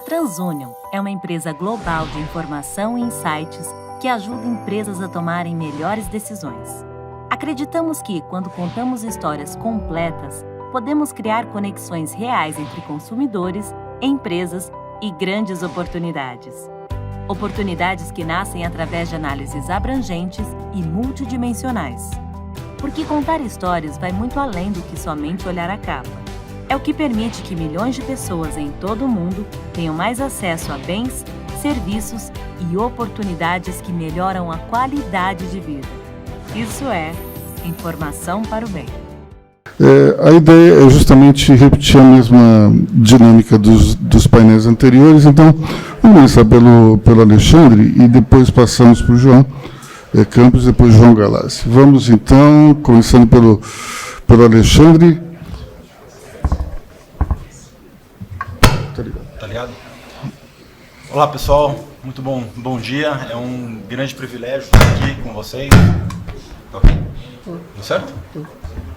TransUnion é uma empresa global de informação e insights que ajuda empresas a tomarem melhores decisões. Acreditamos que, quando contamos histórias completas, podemos criar conexões reais entre consumidores, empresas e grandes oportunidades. Oportunidades que nascem através de análises abrangentes e multidimensionais. Porque contar histórias vai muito além do que somente olhar a capa. É o que permite que milhões de pessoas em todo o mundo tenham mais acesso a bens, serviços e oportunidades que melhoram a qualidade de vida. Isso é informação para o bem. A ideia é justamente repetir a mesma dinâmica dos painéis anteriores. Então, vamos começar pelo Alexandre e depois passamos para o João Campos, depois João Galassi. Vamos então, começando pelo Alexandre. Tá ligado? Olá pessoal, muito bom dia. É um grande privilégio estar aqui com vocês. Tá ok? Tudo certo?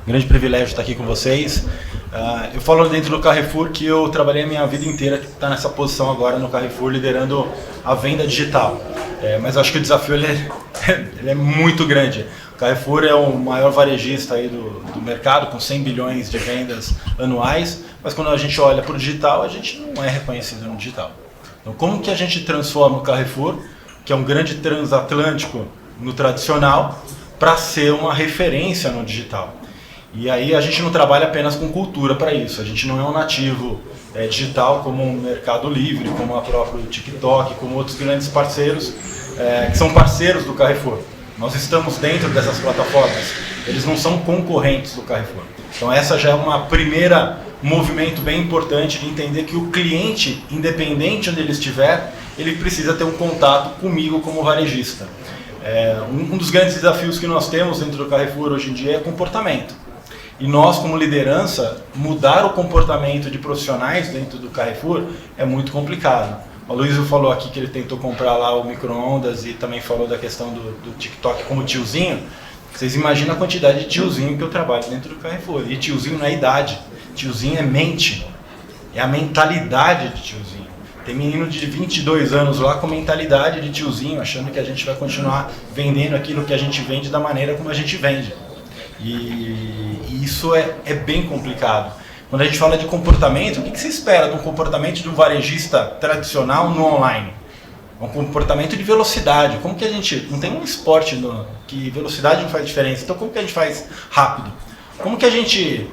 Grande privilégio estar aqui com vocês. Eu falo dentro do Carrefour que eu trabalhei a minha vida inteira, que está nessa posição agora no Carrefour, liderando a venda digital. Mas acho que o desafio ele é muito grande. O Carrefour é o maior varejista aí do mercado, com 100 bilhões de vendas anuais, mas quando a gente olha para o digital, a gente não é reconhecido no digital. Então, como que a gente transforma o Carrefour, que é um grande transatlântico no tradicional, para ser uma referência no digital? E aí a gente não trabalha apenas com cultura para isso, a gente não é um nativo digital como o Mercado Livre, como a própria TikTok, como outros grandes parceiros, que são parceiros do Carrefour. Nós estamos dentro dessas plataformas, eles não são concorrentes do Carrefour. Então essa já é uma primeira movimento bem importante de entender que o cliente, independente onde ele estiver, ele precisa ter um contato comigo como varejista. Um dos grandes desafios que nós temos dentro do Carrefour hoje em dia é comportamento. E nós, como liderança, mudar o comportamento de profissionais dentro do Carrefour é muito complicado. O Luísio falou aqui que ele tentou comprar lá o micro-ondas e também falou da questão do TikTok como tiozinho. Vocês imaginam a quantidade de tiozinho que eu trabalho dentro do Carrefour. E tiozinho não é idade, tiozinho é mente, é a mentalidade de tiozinho. Tem menino de 22 anos lá com mentalidade de tiozinho, achando que a gente vai continuar vendendo aquilo que a gente vende da maneira como a gente vende. E isso é bem complicado. Quando a gente fala de comportamento, o que se espera de um comportamento de um varejista tradicional no online? Um comportamento de velocidade. Como que a gente... Não tem um esporte que velocidade não faz diferença. Então como que a gente faz rápido? Como que a gente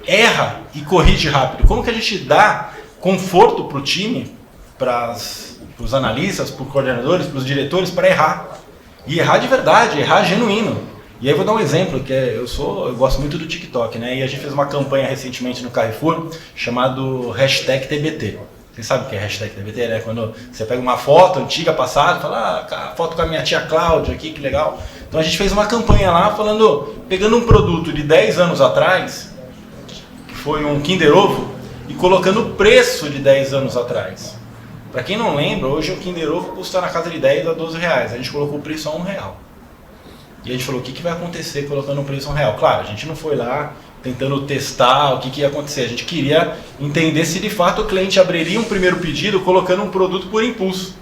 erra e corrige rápido? Como que a gente dá conforto para o time, para os analistas, para os coordenadores, para os diretores, para errar? E errar de verdade, errar genuíno. E aí eu vou dar um exemplo, que eu gosto muito do TikTok, né? E a gente fez uma campanha recentemente no Carrefour, chamado #TBT. Vocês sabem o que é #TBT, né? Quando você pega uma foto antiga, passada, fala, foto com a minha tia Cláudia aqui, que legal. Então a gente fez uma campanha lá, pegando um produto de 10 anos atrás, que foi um Kinder Ovo, e colocando o preço de 10 anos atrás. Para quem não lembra, hoje o Kinder Ovo custa na casa de 10 a 12 reais. A gente colocou o preço a R$1. E a gente falou, o que vai acontecer colocando o preço a R$1? Claro, a gente não foi lá tentando testar o que ia acontecer. A gente queria entender se de fato o cliente abriria um primeiro pedido colocando um produto por impulso.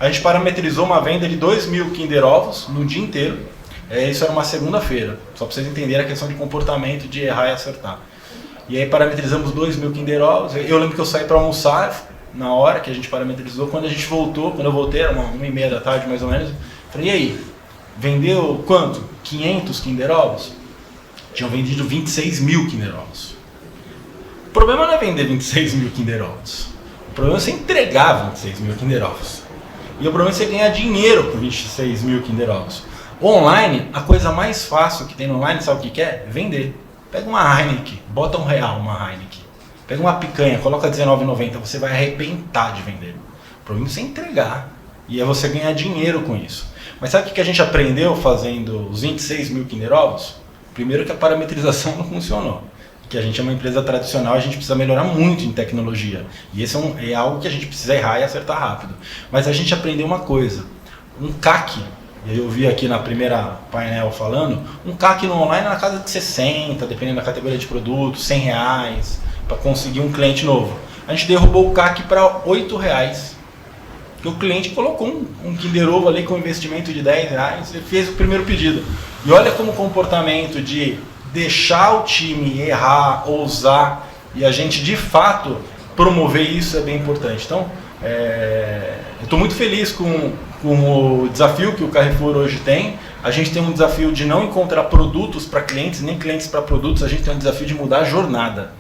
A gente parametrizou uma venda de 2.000 Kinder Ovos no dia inteiro. Isso era uma segunda-feira, só para vocês entenderem a questão de comportamento, de errar e acertar. E aí parametrizamos 2.000 Kinder Ovos. Eu lembro que eu saí para almoçar na hora que a gente parametrizou. Quando a gente voltou, quando eu voltei, era 1h30 da tarde mais ou menos, falei, e aí? Vendeu quanto? 500 Kinder Ovos? Tinham vendido 26.000 Kinder Ovos. O problema não é vender 26.000 Kinder Ovos. O problema é você entregar 26.000 Kinder Ovos. E o problema é você ganhar dinheiro com 26.000 Kinder Ovos. Online, a coisa mais fácil que tem no online, sabe o que é? Vender. Pega uma Heineken, bota R$1 uma Heineken. Pega uma picanha, coloca R$19,90, você vai arrebentar de vender. O problema é você entregar. E é você ganhar dinheiro com isso. Mas sabe o que a gente aprendeu fazendo os 26.000 Kinder Ovos? Primeiro que a parametrização não funcionou. Que a gente é uma empresa tradicional, a gente precisa melhorar muito em tecnologia. E esse é algo que a gente precisa errar e acertar rápido. Mas a gente aprendeu uma coisa. Um CAC, eu vi aqui na primeira painel falando, um CAC no online é na casa de 60, dependendo da categoria de produto, R$100, para conseguir um cliente novo. a gente derrubou o CAC para R$ 8. Porque o cliente colocou um Kinder Ovo ali com investimento de R$ 10 e fez o primeiro pedido. E olha como o comportamento de deixar o time errar, ousar, e a gente de fato promover isso é bem importante. Então, eu estou muito feliz com o desafio que o Carrefour hoje tem. A gente tem um desafio de não encontrar produtos para clientes, nem clientes para produtos, a gente tem um desafio de mudar a jornada.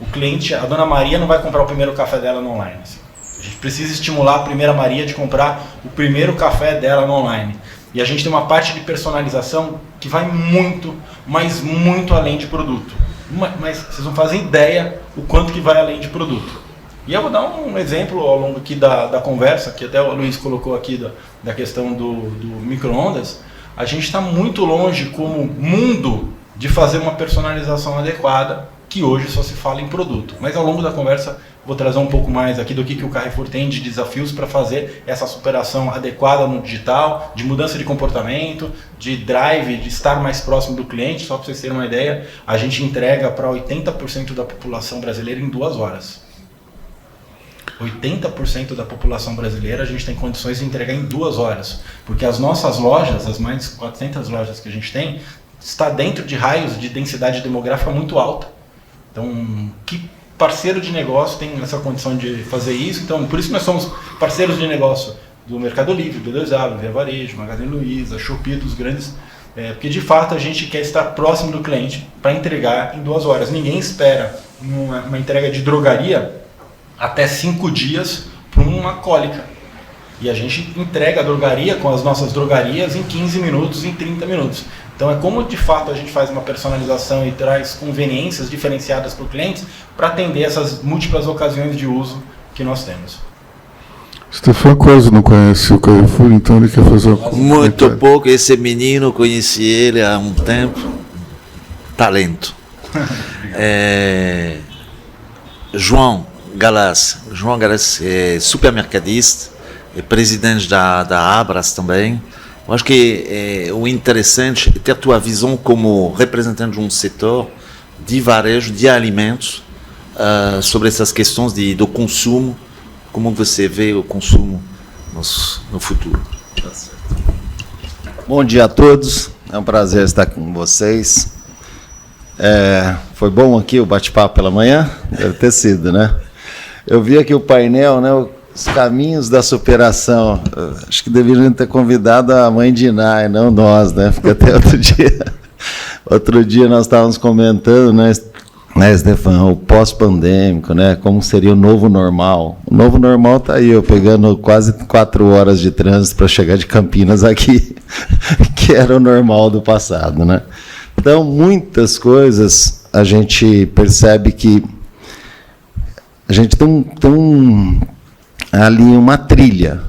O cliente, a Dona Maria não vai comprar o primeiro café dela no online. Assim. A gente precisa estimular a primeira Maria de comprar o primeiro café dela no online. E a gente tem uma parte de personalização que vai muito, mas muito além de produto. Mas vocês não fazem ideia o quanto que vai além de produto. E eu vou dar um exemplo ao longo aqui da conversa, que até o Luiz colocou aqui da questão do micro-ondas. A gente está muito longe como mundo de fazer uma personalização adequada, que hoje só se fala em produto. Mas ao longo da conversa vou trazer um pouco mais aqui do que o Carrefour tem de desafios para fazer essa superação adequada no digital, de mudança de comportamento, de drive, de estar mais próximo do cliente. Só para vocês terem uma ideia, a gente entrega para 80% da população brasileira em 2 horas. 80% da população brasileira a gente tem condições de entregar em 2 horas, porque as nossas lojas, as mais de 400 lojas que a gente tem, está dentro de raios de densidade demográfica muito alta. Então, que parceiro de negócio tem essa condição de fazer isso? Então, por isso nós somos parceiros de negócio do Mercado Livre, B2W, Via Varejo, Magazine Luiza, Shopee, dos grandes, porque de fato a gente quer estar próximo do cliente para entregar em 2 horas. Ninguém espera uma entrega de drogaria até 5 dias para uma cólica. E a gente entrega a drogaria com as nossas drogarias em 15 minutos, em 30 minutos. Então é como de fato a gente faz uma personalização e traz conveniências diferenciadas para o cliente para atender essas múltiplas ocasiões de uso que nós temos. Stefan quase não conhece o Carrefour, então ele quer fazer uma muito pouco. Esse menino, conheci ele há um tempo. Talento. João Galas é supermercadista, é presidente da Abras também. Eu acho que o interessante é ter a tua visão como representante de um setor de varejo, de alimentos, sobre essas questões do consumo, como você vê o consumo no futuro. Bom dia a todos, é um prazer estar com vocês. Foi bom aqui o bate-papo pela manhã? Deve ter sido, né? Eu vi aqui o painel, né? Os caminhos da superação. Acho que deveriam ter convidado a mãe de Iná, e não nós, né? Porque até outro dia nós estávamos comentando, né, Stefan, o pós-pandêmico, né? Como seria o novo normal. O novo normal está aí, eu pegando quase 4 horas de trânsito para chegar de Campinas aqui, que era o normal do passado, né? Então, muitas coisas a gente percebe que a gente tem ali uma trilha,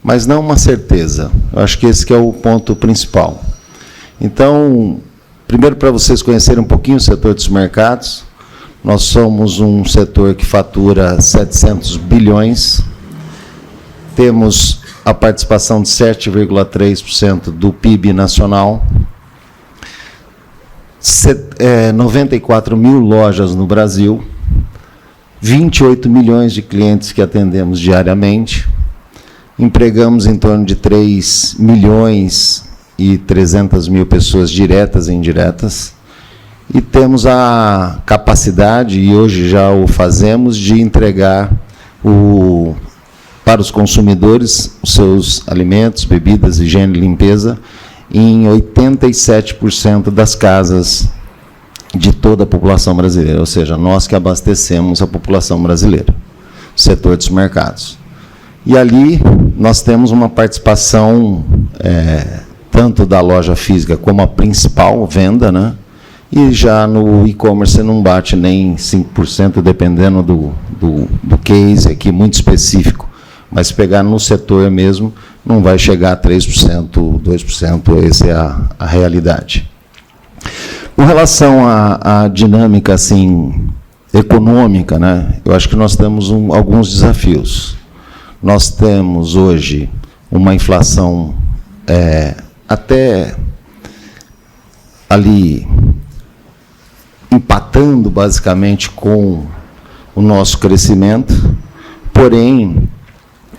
mas não uma certeza. Eu acho que esse que é o ponto principal. Então, primeiro, para vocês conhecerem um pouquinho o setor dos mercados, nós somos um setor que fatura 700 bilhões, temos a participação de 7,3% do PIB nacional, 94 mil lojas no Brasil, 28 milhões de clientes que atendemos diariamente, empregamos em torno de 3 milhões e 300 mil pessoas diretas e indiretas, e temos a capacidade, e hoje já o fazemos, de entregar para os consumidores os seus alimentos, bebidas, higiene e limpeza em 87% das casas de toda a população brasileira, ou seja, nós que abastecemos a população brasileira, setor dos mercados. E ali nós temos uma participação tanto da loja física como a principal venda, né? E já no e-commerce não bate nem 5%, dependendo do case aqui, muito específico. Mas se pegar no setor mesmo, não vai chegar a 3%, 2%, essa é a realidade. Com relação à dinâmica assim, econômica, né, eu acho que nós temos alguns desafios. Nós temos hoje uma inflação até ali empatando basicamente com o nosso crescimento, porém,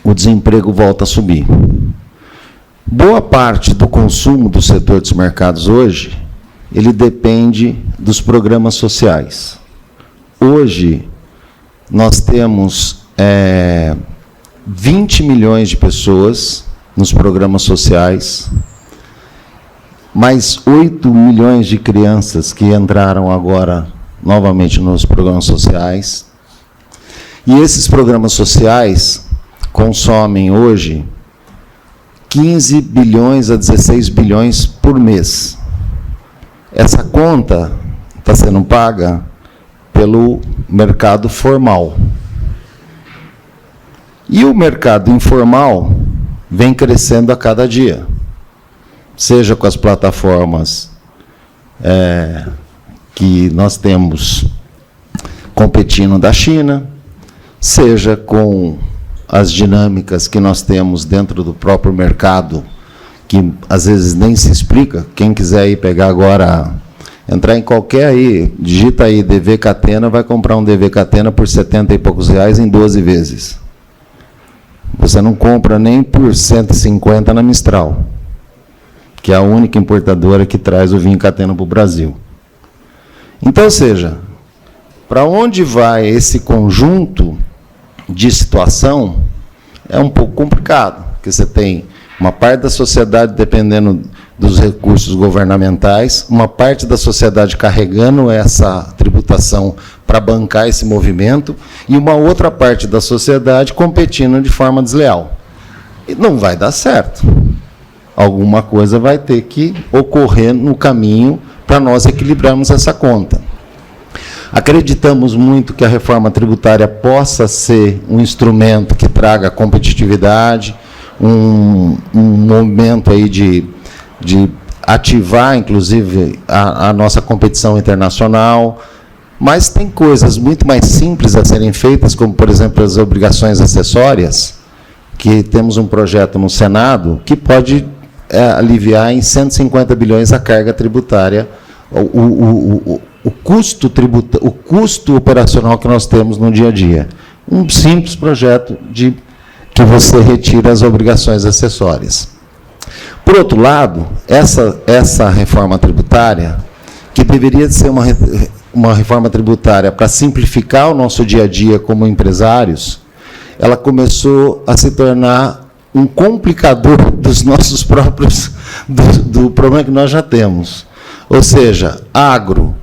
o desemprego volta a subir. Boa parte do consumo do setor dos mercados hoje, ele depende dos programas sociais. Hoje, nós temos 20 milhões de pessoas nos programas sociais, mais 8 milhões de crianças que entraram agora novamente nos programas sociais. E esses programas sociais consomem hoje 15 bilhões a 16 bilhões por mês. Essa conta está sendo paga pelo mercado formal. E o mercado informal vem crescendo a cada dia, seja com as plataformas que nós temos competindo da China, seja com as dinâmicas que nós temos dentro do próprio mercado, que às vezes nem se explica. Quem quiser ir pegar agora, entrar em qualquer aí, digita aí DV Catena, vai comprar um DV Catena por 70 e poucos reais em 12 vezes. Você não compra nem por 150 na Mistral, que é a única importadora que traz o vinho Catena para o Brasil. Então, ou seja, para onde vai esse conjunto de situação é um pouco complicado, porque você tem uma parte da sociedade dependendo dos recursos governamentais, uma parte da sociedade carregando essa tributação para bancar esse movimento, e uma outra parte da sociedade competindo de forma desleal. E não vai dar certo. Alguma coisa vai ter que ocorrer no caminho para nós equilibrarmos essa conta. Acreditamos muito que a reforma tributária possa ser um instrumento que traga competitividade, um momento aí de ativar, inclusive, a nossa competição internacional, mas tem coisas muito mais simples a serem feitas, como, por exemplo, as obrigações acessórias, que temos um projeto no Senado que pode aliviar em 150 bilhões a carga tributária, o custo operacional que nós temos no dia a dia. Um simples projeto que você retira as obrigações acessórias. Por outro lado, essa reforma tributária, que deveria ser uma reforma tributária para simplificar o nosso dia a dia como empresários, ela começou a se tornar um complicador dos nossos próprios, do problema que nós já temos. Ou seja, agro,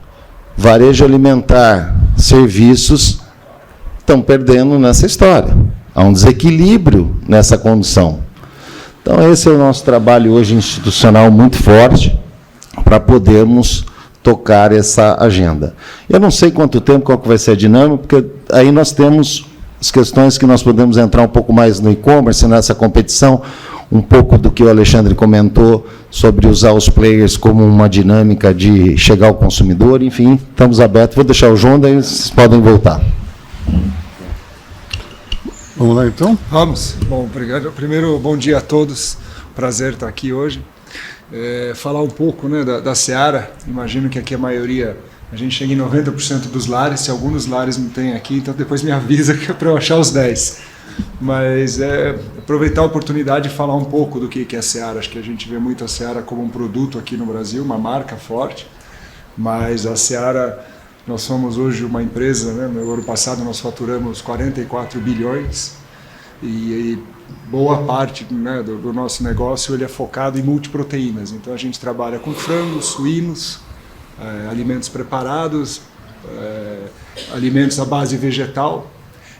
varejo alimentar, serviços estão perdendo nessa história. Há um desequilíbrio nessa condição. Então, esse é o nosso trabalho hoje institucional muito forte para podermos tocar essa agenda. Eu não sei quanto tempo, qual que vai ser a dinâmica, porque aí nós temos as questões que nós podemos entrar um pouco mais no e-commerce, nessa competição, um pouco do que o Alexandre comentou sobre usar os players como uma dinâmica de chegar ao consumidor, enfim, estamos abertos. Vou deixar o João, daí vocês podem voltar. Vamos lá, então? Vamos. Bom, obrigado. Primeiro, bom dia a todos. Prazer estar aqui hoje. Falar um pouco, né, da Seara. Imagino que aqui a maioria, a gente chega em 90% dos lares. Se alguns lares não tem aqui, então depois me avisa que é para eu achar os 10. Mas aproveitar a oportunidade de falar um pouco do que é a Seara. Acho que a gente vê muito a Seara como um produto aqui no Brasil, uma marca forte. Mas a Seara... Nós somos hoje uma empresa, né? No ano passado nós faturamos 44 bilhões e boa parte, né, do nosso negócio ele é focado em multiproteínas. Então a gente trabalha com frangos, suínos, alimentos preparados, alimentos à base vegetal,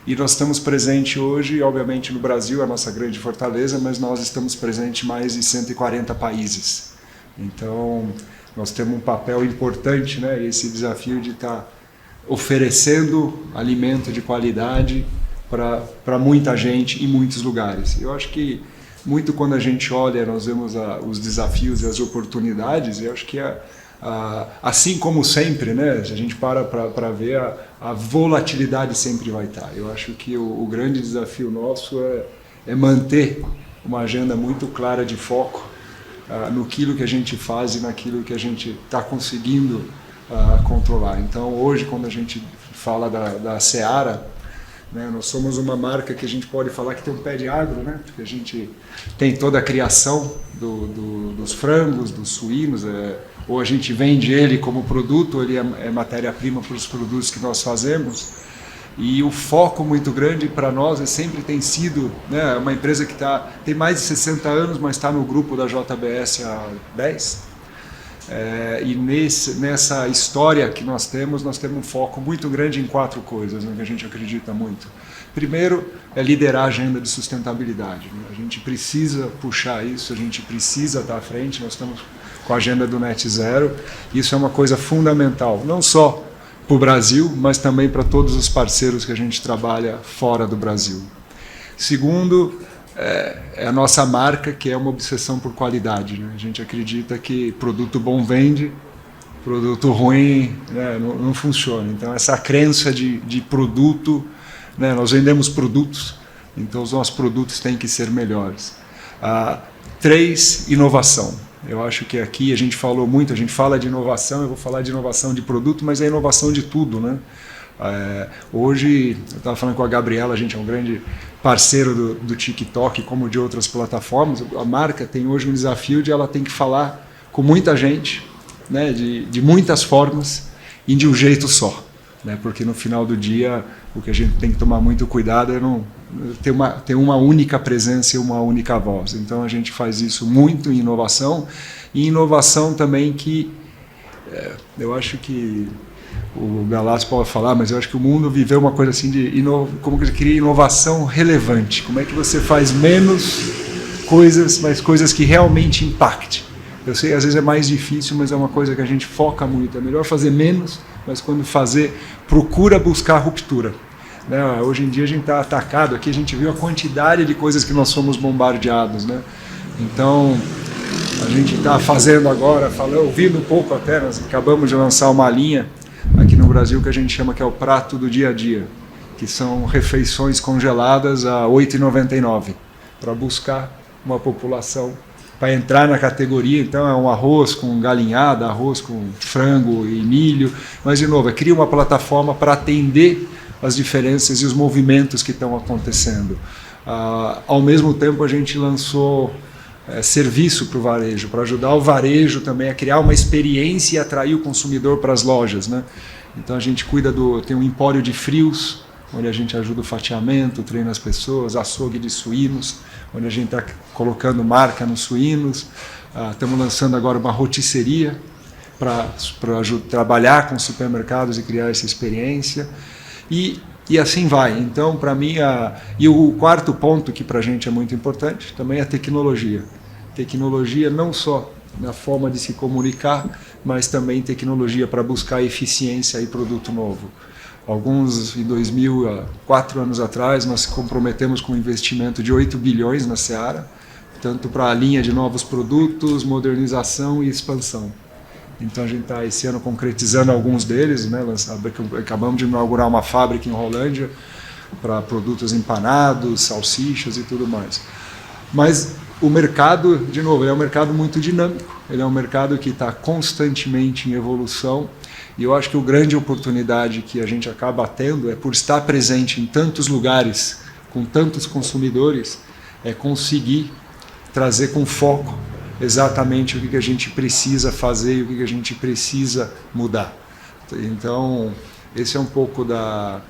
e nós estamos presentes hoje, obviamente no Brasil, a nossa grande fortaleza, mas nós estamos presentes em mais de 140 países. Então... nós temos um papel importante, né? Esse desafio de estar oferecendo alimento de qualidade para muita gente em muitos lugares. Eu acho que muito quando a gente olha, nós vemos os desafios e as oportunidades, eu acho que assim como sempre, né? Se a gente para ver, a volatilidade sempre vai estar. Eu acho que o grande desafio nosso é manter uma agenda muito clara de foco naquilo que a gente faz e naquilo que a gente está conseguindo controlar. Então, hoje, quando a gente fala da Seara, né? Nós somos uma marca que a gente pode falar que tem um pé de agro, né? Porque a gente tem toda a criação dos frangos, dos suínos, ou a gente vende ele como produto, ele é matéria-prima para os produtos que nós fazemos. E o foco muito grande para nós sempre tem sido, né, uma empresa que tem mais de 60 anos, mas está no grupo da JBS há 10. E nessa história que nós temos um foco muito grande em 4 coisas, né, que a gente acredita muito. Primeiro, é liderar a agenda de sustentabilidade. Né? A gente precisa puxar isso, a gente precisa estar à frente, nós estamos com a agenda do Net Zero. Isso é uma coisa fundamental, não só para o Brasil, mas também para todos os parceiros que a gente trabalha fora do Brasil. Segundo, é a nossa marca, que é uma obsessão por qualidade. Né? A gente acredita que produto bom vende, produto ruim, né, não funciona. Então, essa crença de produto, né, nós vendemos produtos, então os nossos produtos têm que ser melhores. 3, inovação. Eu acho que aqui a gente falou muito, a gente fala de inovação, eu vou falar de inovação de produto, mas é inovação de tudo, né? Hoje, eu estava falando com a Gabriela, a gente é um grande parceiro do TikTok, como de outras plataformas. A marca tem hoje um desafio de ela tem que falar com muita gente, né, de muitas formas e de um jeito só. Né, porque no final do dia, o que a gente tem que tomar muito cuidado é não ter uma única presença e uma única voz. Então a gente faz isso muito em inovação, e inovação também que eu acho que o Galás pode falar, mas eu acho que o mundo viveu uma coisa assim como que cria inovação relevante. Como é que você faz menos coisas, mas coisas que realmente impactem. Eu sei, às vezes é mais difícil, mas é uma coisa que a gente foca muito. É melhor fazer menos, mas quando fazer, procura buscar ruptura. Né? Hoje em dia a gente está atacado, aqui a gente viu a quantidade de coisas que nós somos bombardeados. Né? Então, a gente está fazendo agora, ouvindo um pouco até, nós acabamos de lançar uma linha aqui no Brasil que a gente chama que é o prato do dia a dia, que são refeições congeladas a R$ 8,99, para buscar uma população para entrar na categoria. Então é um arroz com galinhada, arroz com frango e milho, mas de novo, cria uma plataforma para atender as diferenças e os movimentos que estão acontecendo. Ao mesmo tempo a gente lançou serviço para o varejo, para ajudar o varejo também a criar uma experiência e atrair o consumidor para as lojas. Né? Então a gente tem um empório de frios, onde a gente ajuda o fatiamento, treina as pessoas, açougue de suínos, onde a gente está colocando marca nos suínos. Estamos lançando agora uma rotisseria para trabalhar com supermercados e criar essa experiência. E assim vai. Então, para mim, e o quarto ponto que para a gente é muito importante também é a tecnologia. Tecnologia não só na forma de se comunicar, mas também tecnologia para buscar eficiência e produto novo. Em 4 anos atrás, nós se comprometemos com um investimento de 8 bilhões na Seara, tanto para a linha de novos produtos, modernização e expansão. Então a gente está esse ano concretizando alguns deles, né? Acabamos de inaugurar uma fábrica em Rolândia para produtos empanados, salsichas e tudo mais. Mas o mercado, de novo, ele é um mercado muito dinâmico, ele é um mercado que está constantemente em evolução. E eu acho que a grande oportunidade que a gente acaba tendo é por estar presente em tantos lugares, com tantos consumidores, é conseguir trazer com foco exatamente o que a gente precisa fazer e o que a gente precisa mudar. Então, esse é um pouco da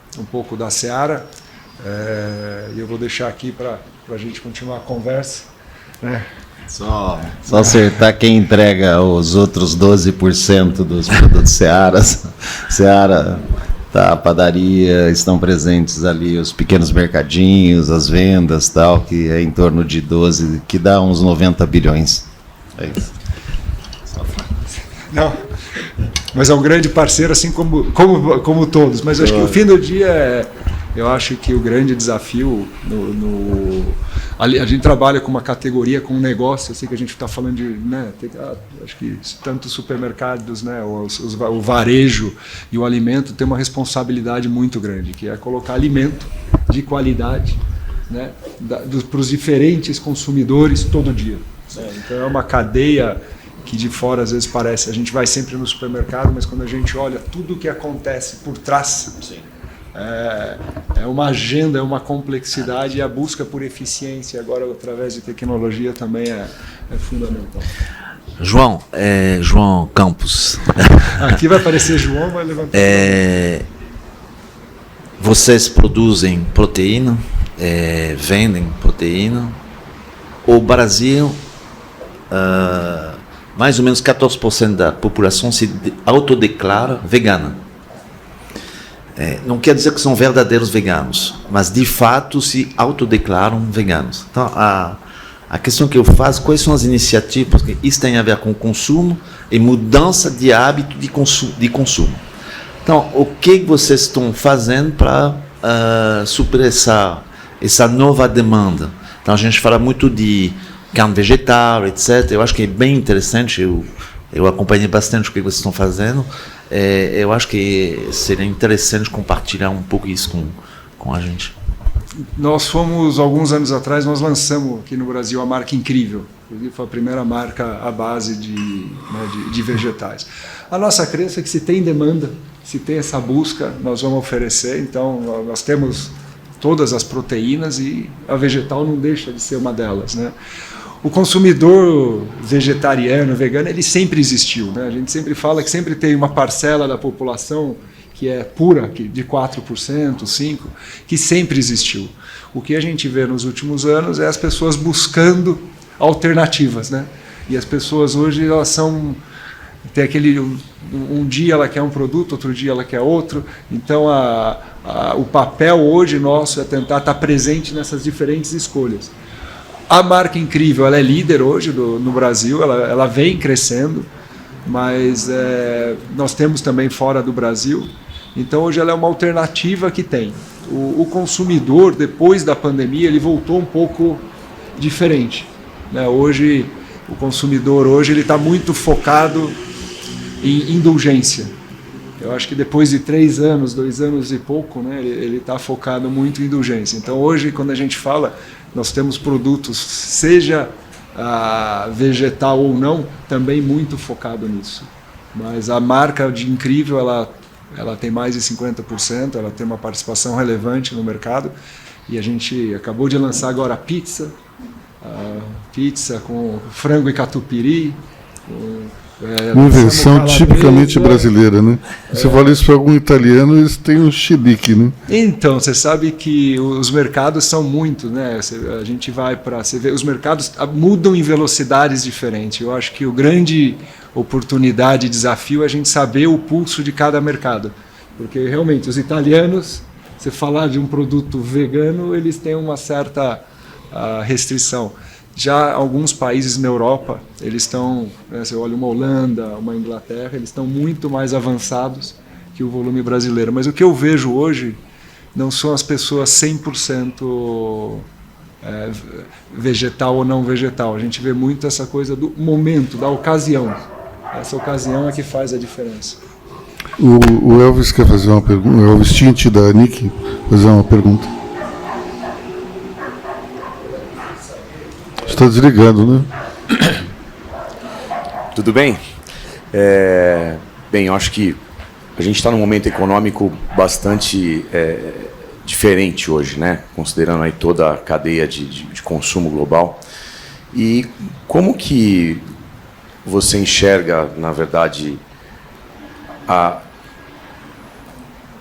Seara. E eu vou deixar aqui para a gente continuar a conversa. Só acertar quem entrega os outros 12% dos produtos Seara. Seara, a padaria, estão presentes ali os pequenos mercadinhos, as vendas, tal, que é em torno de 12, que dá uns 90 bilhões. É isso. Não, mas é um grande parceiro, assim como todos. Mas eu acho que o fim do dia eu acho que o grande desafio a gente trabalha com uma categoria, com um negócio, eu sei que a gente está falando de, né, acho que tanto os supermercados, né, o varejo e o alimento tem uma responsabilidade muito grande, que é colocar alimento de qualidade, né, para os diferentes consumidores todo dia. Então é uma cadeia que de fora às vezes parece, a gente vai sempre no supermercado, mas quando a gente olha tudo o que acontece por trás, é uma agenda, é uma complexidade, e a busca por eficiência agora através de tecnologia também é fundamental. João Campos. Aqui vai aparecer João, vai levantar. Vocês produzem proteína, vendem proteína. O Brasil, mais ou menos 14% da população se autodeclara vegana. Não quer dizer que são verdadeiros veganos, mas de fato se autodeclaram veganos. Então, a questão que eu faço, quais são as iniciativas, porque isso tem a ver com consumo e mudança de hábito de consumo. Então, o que vocês estão fazendo para suprir essa nova demanda? Então, a gente fala muito de carne vegetal, etc. Eu acho que é bem interessante, eu acompanhei bastante o que vocês estão fazendo. Eu acho que seria interessante compartilhar um pouco isso com a gente. Nós fomos, alguns anos atrás, nós lançamos aqui no Brasil a marca Incrível. Inclusive foi a primeira marca à base de vegetais. A nossa crença é que se tem demanda, se tem essa busca, nós vamos oferecer. Então, nós temos todas as proteínas e a vegetal não deixa de ser uma delas, né? O consumidor vegetariano, vegano, ele sempre existiu, né? A gente sempre fala que sempre tem uma parcela da população que é pura, de 4%, 5%, que sempre existiu. O que a gente vê nos últimos anos é as pessoas buscando alternativas, né? E as pessoas hoje, elas tem aquele, um dia ela quer um produto, outro dia ela quer outro. Então, o papel hoje nosso é tentar estar presente nessas diferentes escolhas. A marca Incrível, ela é líder hoje no Brasil, ela vem crescendo, mas nós temos também fora do Brasil. Então, hoje ela é uma alternativa que tem. O consumidor, depois da pandemia, ele voltou um pouco diferente, né? Hoje, o consumidor ele está muito focado em indulgência. Eu acho que depois de 3 anos, 2 anos e pouco, né, ele está focado muito em indulgência. Então, hoje, quando a gente fala, nós temos produtos, seja vegetal ou não, também muito focado nisso. Mas a marca de Incrível, ela tem mais de 50%, ela tem uma participação relevante no mercado. E a gente acabou de lançar agora a pizza com frango e catupiry. Uma invenção tipicamente brasileira, né? Você fala isso para algum italiano, eles têm um chilique, né? Então, você sabe que os mercados são muitos, né? A gente vai você vê, os mercados mudam em velocidades diferentes. Eu acho que o grande oportunidade e desafio é a gente saber o pulso de cada mercado. Porque realmente os italianos, você falar de um produto vegano, eles têm uma certa restrição. Já alguns países na Europa, eles estão, você olha uma Holanda, uma Inglaterra, eles estão muito mais avançados que o volume brasileiro. Mas o que eu vejo hoje não são as pessoas 100% vegetal ou não vegetal. A gente vê muito essa coisa do momento, da ocasião. Essa ocasião é que faz a diferença. O Elvis quer fazer uma pergunta, o Elvis Tinte da Nick fazer uma pergunta. Está desligado, né? Tudo bem? Bem, eu acho que a gente está num momento econômico bastante diferente hoje, né? Considerando aí toda a cadeia de consumo global. E como que você enxerga, na verdade, a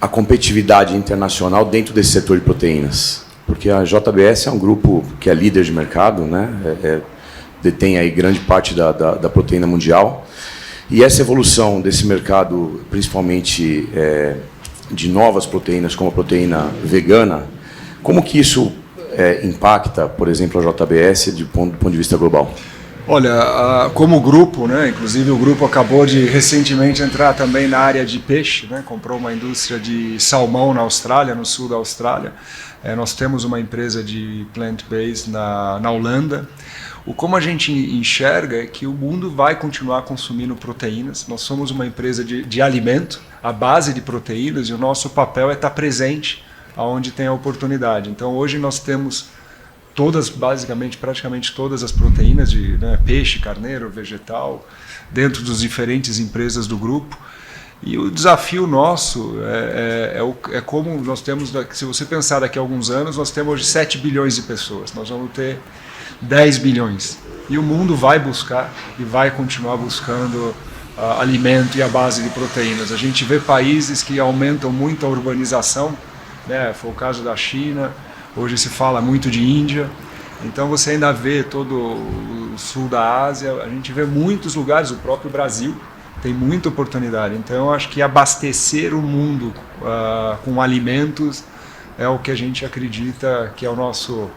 competitividade internacional dentro desse setor de proteínas? Porque a JBS é um grupo que é líder de mercado, né? Detém aí grande parte da proteína mundial. E essa evolução desse mercado, principalmente de novas proteínas, como a proteína vegana, como que isso impacta, por exemplo, a JBS do ponto de vista global? Olha, como grupo, né? Inclusive o grupo acabou de recentemente entrar também na área de peixe, né? Comprou uma indústria de salmão na Austrália, no sul da Austrália. Nós temos uma empresa de plant-based na Holanda. Como a gente enxerga é que o mundo vai continuar consumindo proteínas. Nós somos uma empresa de alimento, a base de proteínas, e o nosso papel é estar presente onde tem a oportunidade. Então hoje nós temos todas, basicamente, praticamente todas as proteínas de peixe, carneiro, vegetal, dentro das diferentes empresas do grupo. E o desafio nosso é como nós temos, se você pensar daqui a alguns anos, nós temos hoje 7 bilhões de pessoas, nós vamos ter 10 bilhões. E o mundo vai buscar e vai continuar buscando alimento e a base de proteínas. A gente vê países que aumentam muito a urbanização, né? Foi o caso da China, hoje se fala muito de Índia. Então você ainda vê todo o sul da Ásia, a gente vê muitos lugares, o próprio Brasil tem muita oportunidade. Então eu acho que abastecer o mundo com alimentos é o que a gente acredita que é o nosso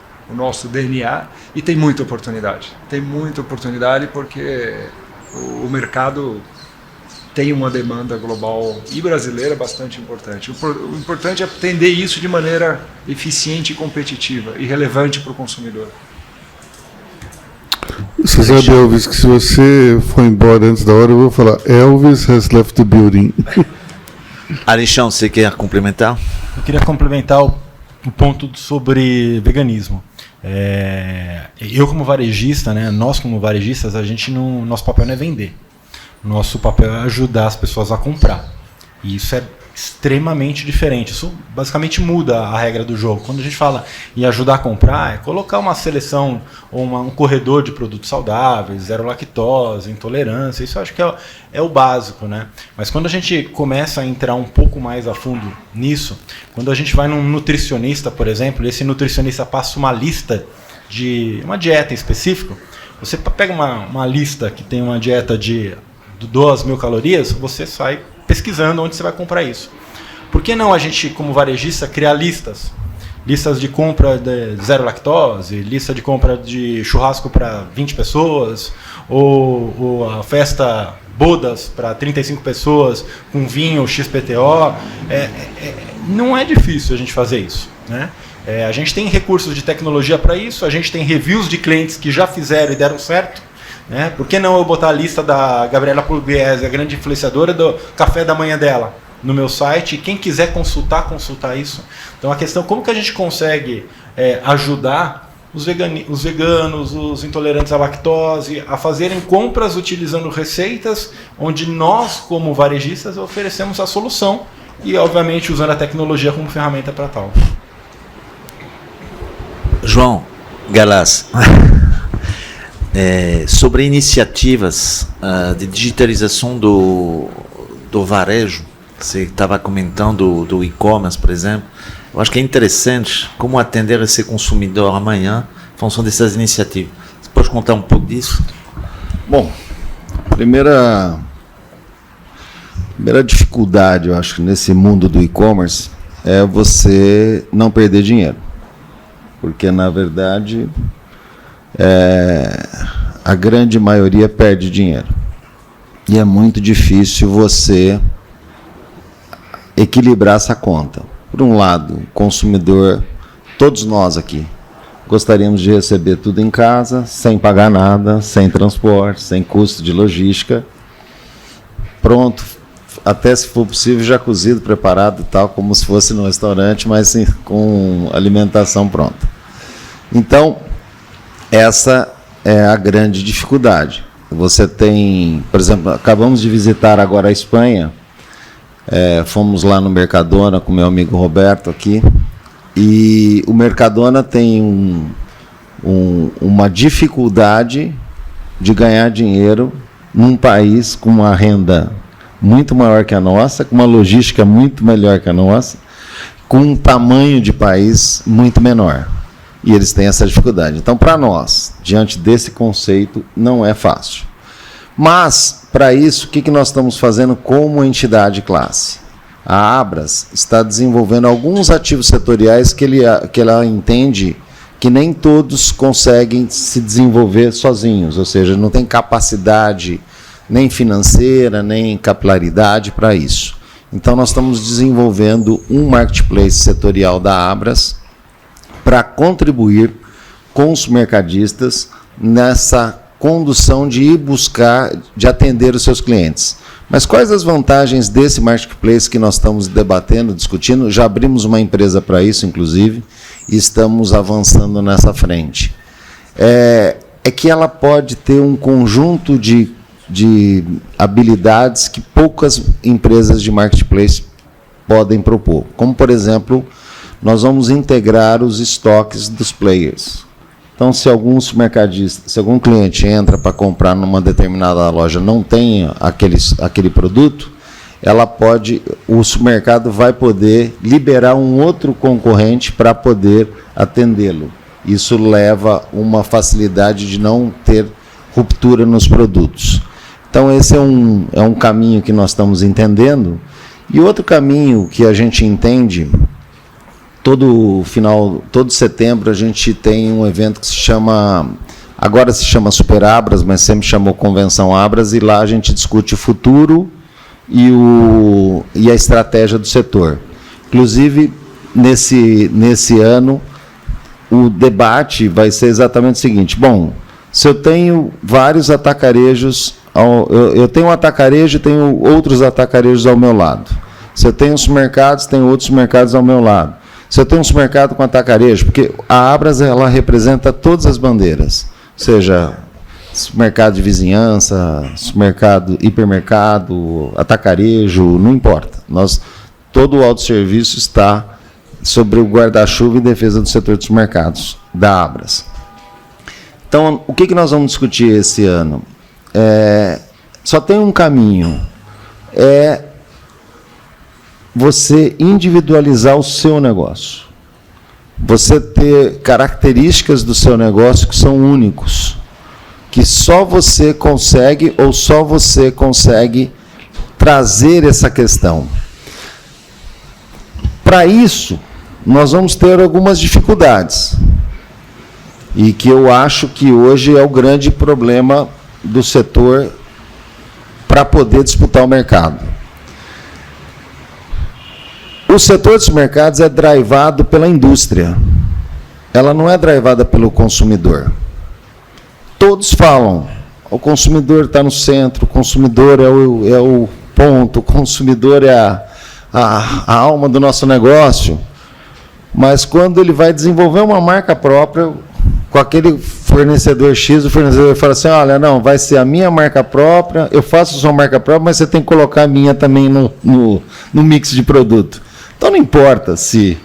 DNA, e tem muita oportunidade. Tem muita oportunidade porque o mercado tem uma demanda global e brasileira bastante importante. O importante é atender isso de maneira eficiente e competitiva e relevante para o consumidor. Você sabe, Elvis, que se você for embora antes da hora, eu vou falar Elvis has left the building. Alexandre, você quer complementar? Eu queria complementar o ponto sobre veganismo. Eu como varejista, né, nós como varejistas, nosso papel não é vender. Nosso papel é ajudar as pessoas a comprar. E isso é extremamente diferente. Isso basicamente muda a regra do jogo. Quando a gente fala em ajudar a comprar, é colocar uma seleção ou um corredor de produtos saudáveis, zero lactose, intolerância. Isso eu acho que é o básico, né? Mas quando a gente começa a entrar um pouco mais a fundo nisso, quando a gente vai num nutricionista, por exemplo, esse nutricionista passa uma lista de uma dieta em específico, você pega uma lista que tem uma dieta de 2.000 calorias, você sai pesquisando onde você vai comprar isso. Por que não a gente, como varejista, criar listas? Listas de compra de zero lactose, lista de compra de churrasco para 20 pessoas, ou a festa bodas para 35 pessoas com vinho XPTO. Não é difícil a gente fazer isso, né? A gente tem recursos de tecnologia para isso, a gente tem reviews de clientes que já fizeram e deram certo. Né? Por que não eu botar a lista da Gabriela Pugliese, a grande influenciadora, do café da manhã dela no meu site, e quem quiser consultar isso. Então a questão é como que a gente consegue ajudar os veganos, os intolerantes à lactose, a fazerem compras utilizando receitas onde nós, como varejistas, oferecemos a solução e, obviamente, usando a tecnologia como ferramenta para tal. João Galaz, sobre iniciativas de digitalização do varejo, você estava comentando do e-commerce, por exemplo, eu acho que é interessante como atender esse consumidor amanhã em função dessas iniciativas. Você pode contar um pouco disso? Bom, primeira dificuldade, eu acho, nesse mundo do e-commerce é você não perder dinheiro. Porque, na verdade, a grande maioria perde dinheiro. E é muito difícil você equilibrar essa conta. Por um lado, o consumidor, todos nós aqui, gostaríamos de receber tudo em casa, sem pagar nada, sem transporte, sem custo de logística, pronto, até se for possível já cozido, preparado, tal, como se fosse no restaurante, mas sim, com alimentação pronta. Então, essa é a grande dificuldade. Você tem, por exemplo, acabamos de visitar agora a Espanha, fomos lá no Mercadona com meu amigo Roberto aqui, e o Mercadona tem uma dificuldade de ganhar dinheiro num país com uma renda muito maior que a nossa, com uma logística muito melhor que a nossa, com um tamanho de país muito menor. E eles têm essa dificuldade. Então, para nós, diante desse conceito, não é fácil. Mas, para isso, o que nós estamos fazendo como entidade classe? A Abras está desenvolvendo alguns ativos setoriais que ela entende que nem todos conseguem se desenvolver sozinhos, ou seja, não tem capacidade nem financeira, nem capilaridade para isso. Então, nós estamos desenvolvendo um marketplace setorial da Abras para contribuir com os mercadistas nessa condução de ir buscar, de atender os seus clientes. Mas quais as vantagens desse marketplace que nós estamos debatendo, discutindo? Já abrimos uma empresa para isso, inclusive, e estamos avançando nessa frente. É que ela pode ter um conjunto de habilidades que poucas empresas de marketplace podem propor. Como, por exemplo, nós vamos integrar os estoques dos players. Então, se algum supermercadista, se algum cliente entra para comprar numa determinada loja, não tem aquele produto, o supermercado vai poder liberar um outro concorrente para poder atendê-lo. Isso leva uma facilidade de não ter ruptura nos produtos. Então, esse é um caminho que nós estamos entendendo. E outro caminho que a gente entende, todo setembro a gente tem um evento que agora se chama Super Abras, mas sempre chamou Convenção Abras, e lá a gente discute o futuro e a estratégia do setor. Inclusive, nesse ano, o debate vai ser exatamente o seguinte: bom, se eu tenho vários atacarejos, eu tenho um atacarejo e tenho outros atacarejos ao meu lado. Se eu tenho supermercados, tenho outros supermercados ao meu lado. Se eu tenho um supermercado com atacarejo, porque a Abras ela representa todas as bandeiras, seja supermercado de vizinhança, supermercado, hipermercado, atacarejo, não importa. Todo o autosserviço está sobre o guarda-chuva em defesa do setor dos mercados, da Abras. Então, o que nós vamos discutir esse ano? Só tem um caminho, você individualizar o seu negócio. Você ter características do seu negócio que são únicos, que só você consegue trazer essa questão. Para isso, nós vamos ter algumas dificuldades, e que eu acho que hoje é o grande problema do setor para poder disputar o mercado. O setor dos mercados é drivado pela indústria. Ela não é drivada pelo consumidor. Todos falam, o consumidor está no centro, o consumidor é o ponto, o consumidor é a alma do nosso negócio. Mas quando ele vai desenvolver uma marca própria, com aquele fornecedor X, o fornecedor fala assim: olha, não, vai ser a minha marca própria, eu faço a sua marca própria, mas você tem que colocar a minha também no mix de produto. Então não importa se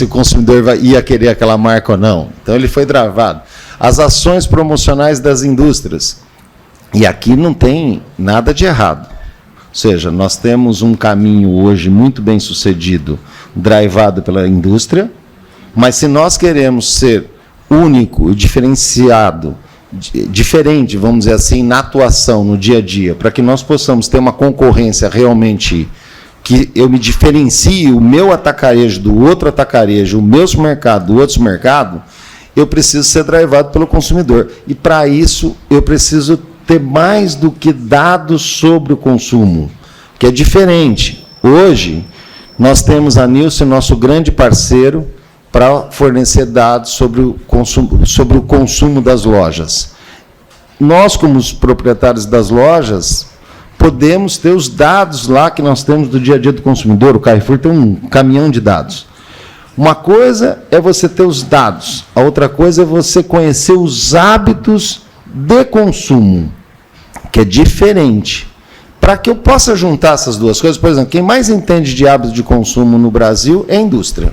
o consumidor ia querer aquela marca ou não. Então ele foi travado. As ações promocionais das indústrias. E aqui não tem nada de errado. Ou seja, nós temos um caminho hoje muito bem sucedido, drivado pela indústria, mas se nós queremos ser único e diferenciado, diferente, vamos dizer assim, na atuação, no dia a dia, para que nós possamos ter uma concorrência realmente que eu me diferencie o meu atacarejo do outro atacarejo, o meu supermercado do outro supermercado, eu preciso ser drivado pelo consumidor. E, para isso, eu preciso ter mais do que dados sobre o consumo, que é diferente. Hoje, nós temos a Nielsen, nosso grande parceiro, para fornecer dados sobre o consumo das lojas. Nós, como os proprietários das lojas, podemos ter os dados lá que nós temos do dia a dia do consumidor. O Carrefour tem um caminhão de dados. Uma coisa é você ter os dados, a outra coisa é você conhecer os hábitos de consumo, que é diferente. Para que eu possa juntar essas duas coisas, por exemplo, quem mais entende de hábitos de consumo no Brasil é a indústria.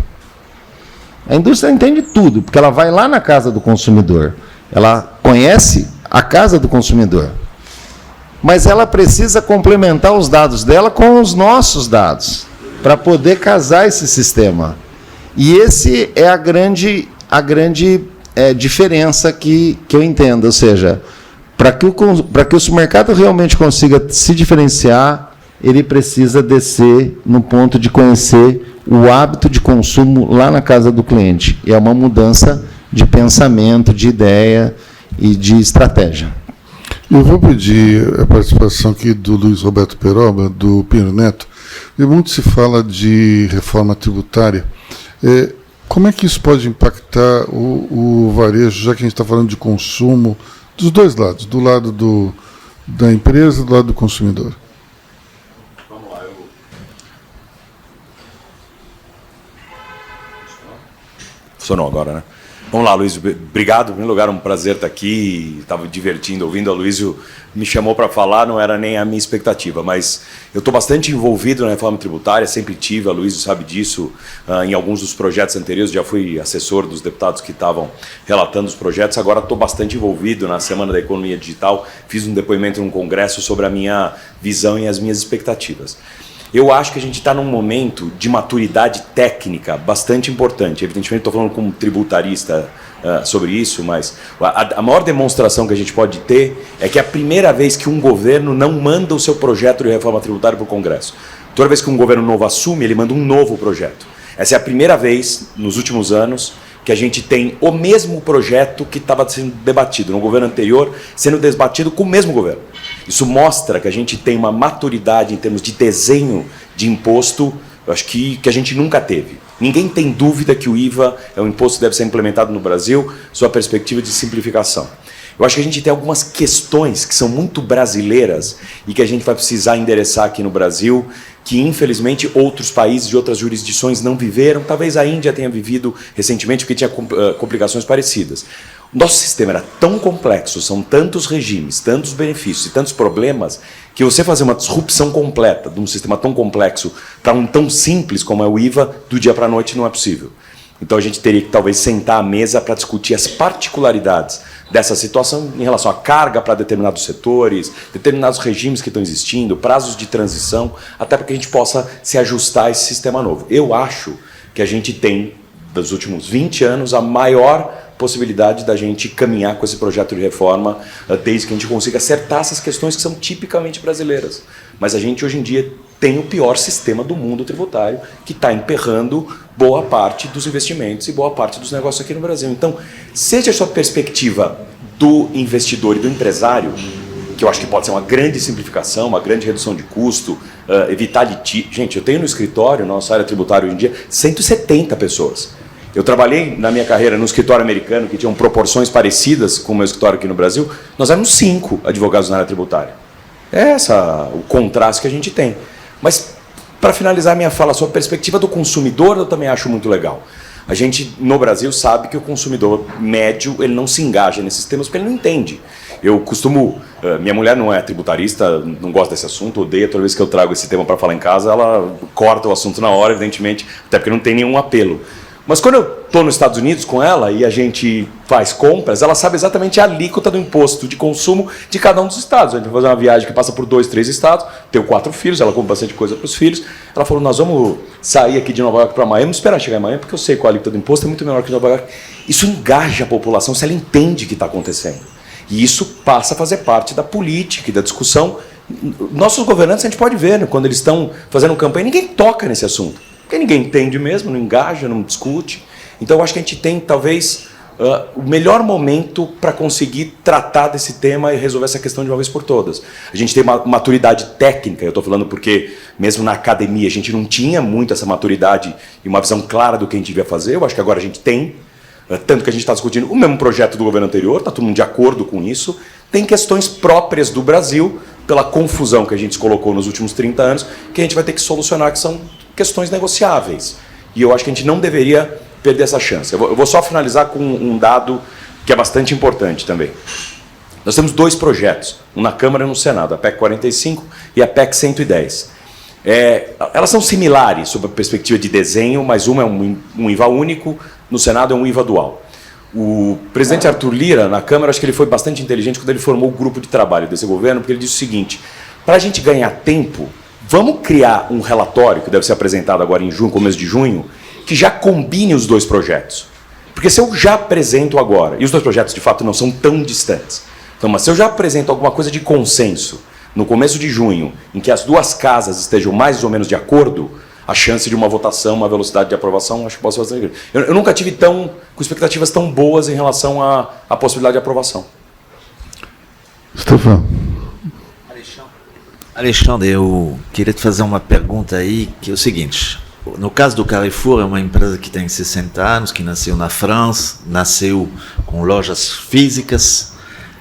A indústria entende tudo, porque ela vai lá na casa do consumidor, ela conhece a casa do consumidor. Mas ela precisa complementar os dados dela com os nossos dados, para poder casar esse sistema. E esse é a grande diferença que eu entendo. Ou seja, para que o supermercado realmente consiga se diferenciar, ele precisa descer no ponto de conhecer o hábito de consumo lá na casa do cliente. E é uma mudança de pensamento, de ideia e de estratégia. Eu vou pedir a participação aqui do Luiz Roberto Peroba, do Pinheiro Neto. E muito se fala de reforma tributária. Como é que isso pode impactar o varejo, já que a gente está falando de consumo, dos dois lados, do lado da empresa e do lado do consumidor? Vamos lá, Funcionou agora, né? Vamos lá, Luísio. Obrigado. Em primeiro lugar, um prazer estar aqui. Estava divertindo, ouvindo. A Luísio me chamou para falar, não era nem a minha expectativa, mas eu estou bastante envolvido na reforma tributária, sempre tive, a Luísio sabe disso, em alguns dos projetos anteriores, já fui assessor dos deputados que estavam relatando os projetos, agora estou bastante envolvido na Semana da Economia Digital, fiz um depoimento num congresso sobre a minha visão e as minhas expectativas. Eu acho que a gente está num momento de maturidade técnica bastante importante. Evidentemente, estou falando como tributarista sobre isso, mas a maior demonstração que a gente pode ter é que é a primeira vez que um governo não manda o seu projeto de reforma tributária para o Congresso. Toda vez que um governo novo assume, ele manda um novo projeto. Essa é a primeira vez, nos últimos anos, que a gente tem o mesmo projeto que estava sendo debatido no governo anterior, sendo debatido com o mesmo governo. Isso mostra que a gente tem uma maturidade em termos de desenho de imposto, eu acho que a gente nunca teve. Ninguém tem dúvida que o IVA é um imposto que deve ser implementado no Brasil, sua perspectiva de simplificação. Eu acho que a gente tem algumas questões que são muito brasileiras e que a gente vai precisar endereçar aqui no Brasil, que infelizmente outros países e outras jurisdições não viveram, talvez a Índia tenha vivido recentemente porque tinha complicações parecidas. O nosso sistema era tão complexo, são tantos regimes, tantos benefícios e tantos problemas, que você fazer uma disrupção completa de um sistema tão complexo para um tão simples como é o IVA, do dia para a noite não é possível. Então a gente teria que talvez sentar à mesa para discutir as particularidades dessa situação em relação à carga para determinados setores, determinados regimes que estão existindo, prazos de transição, até para que a gente possa se ajustar a esse sistema novo. Eu acho que a gente tem, dos últimos 20 anos, a maior possibilidade da gente caminhar com esse projeto de reforma desde que a gente consiga acertar essas questões que são tipicamente brasileiras. Mas a gente, hoje em dia, tem o pior sistema do mundo tributário, que está emperrando boa parte dos investimentos e boa parte dos negócios aqui no Brasil. Então, seja a sua perspectiva do investidor e do empresário, que eu acho que pode ser uma grande simplificação, uma grande redução de custo, evitar litígio. Gente, eu tenho no escritório, na nossa área tributária hoje em dia, 170 pessoas. Eu trabalhei na minha carreira no escritório americano, que tinham proporções parecidas com o meu escritório aqui no Brasil. Nós éramos 5 advogados na área tributária. É esse o contraste que a gente tem. Mas, para finalizar minha fala, a sua perspectiva do consumidor eu também acho muito legal. A gente, no Brasil, sabe que o consumidor médio ele não se engaja nesses temas porque ele não entende. Eu costumo... Minha mulher não é tributarista, não gosta desse assunto, odeia. Toda vez que eu trago esse tema para falar em casa, ela corta o assunto na hora, evidentemente, até porque não tem nenhum apelo. Mas quando eu estou nos Estados Unidos com ela e a gente faz compras, ela sabe exatamente a alíquota do imposto de consumo de cada um dos estados. A gente vai fazer uma viagem que passa por 2, 3 estados, tenho 4 filhos, ela compra bastante coisa para os filhos. Ela falou, nós vamos sair aqui de Nova York para Miami, esperar chegar em Miami, porque eu sei que a alíquota do imposto é muito menor que Nova York. Isso engaja a população se ela entende o que está acontecendo. E isso passa a fazer parte da política e da discussão. Nossos governantes, a gente pode ver, né, quando eles estão fazendo campanha, ninguém toca nesse assunto. Porque ninguém entende mesmo, não engaja, não discute. Então, eu acho que a gente tem, talvez, o melhor momento para conseguir tratar desse tema e resolver essa questão de uma vez por todas. A gente tem uma maturidade técnica, eu estou falando porque, mesmo na academia, a gente não tinha muito essa maturidade e uma visão clara do que a gente devia fazer. Eu acho que agora a gente tem, tanto que a gente está discutindo o mesmo projeto do governo anterior, está todo mundo de acordo com isso. Tem questões próprias do Brasil, pela confusão que a gente colocou nos últimos 30 anos, que a gente vai ter que solucionar, que são questões negociáveis. E eu acho que a gente não deveria perder essa chance. Eu vou só finalizar com um dado que é bastante importante também. Nós temos 2 projetos, um na Câmara e um no Senado, a PEC 45 e a PEC 110. Elas são similares sob a perspectiva de desenho, mas uma é um IVA único, no Senado é um IVA dual. O presidente Arthur Lira, na Câmara, acho que ele foi bastante inteligente quando ele formou o grupo de trabalho desse governo, porque ele disse o seguinte, para a gente ganhar tempo, vamos criar um relatório, que deve ser apresentado agora em junho, começo de junho, que já combine os 2 projetos. Porque se eu já apresento agora, e os 2 projetos de fato não são tão distantes, então, mas se eu já apresento alguma coisa de consenso no começo de junho, em que as 2 casas estejam mais ou menos de acordo, a chance de uma votação, uma velocidade de aprovação, acho que pode ser bastante grande. Eu nunca tive com expectativas tão boas em relação à possibilidade de aprovação. Stefan. Alexandre, eu queria te fazer uma pergunta aí, que é o seguinte. No caso do Carrefour, é uma empresa que tem 60 anos, que nasceu na França, nasceu com lojas físicas,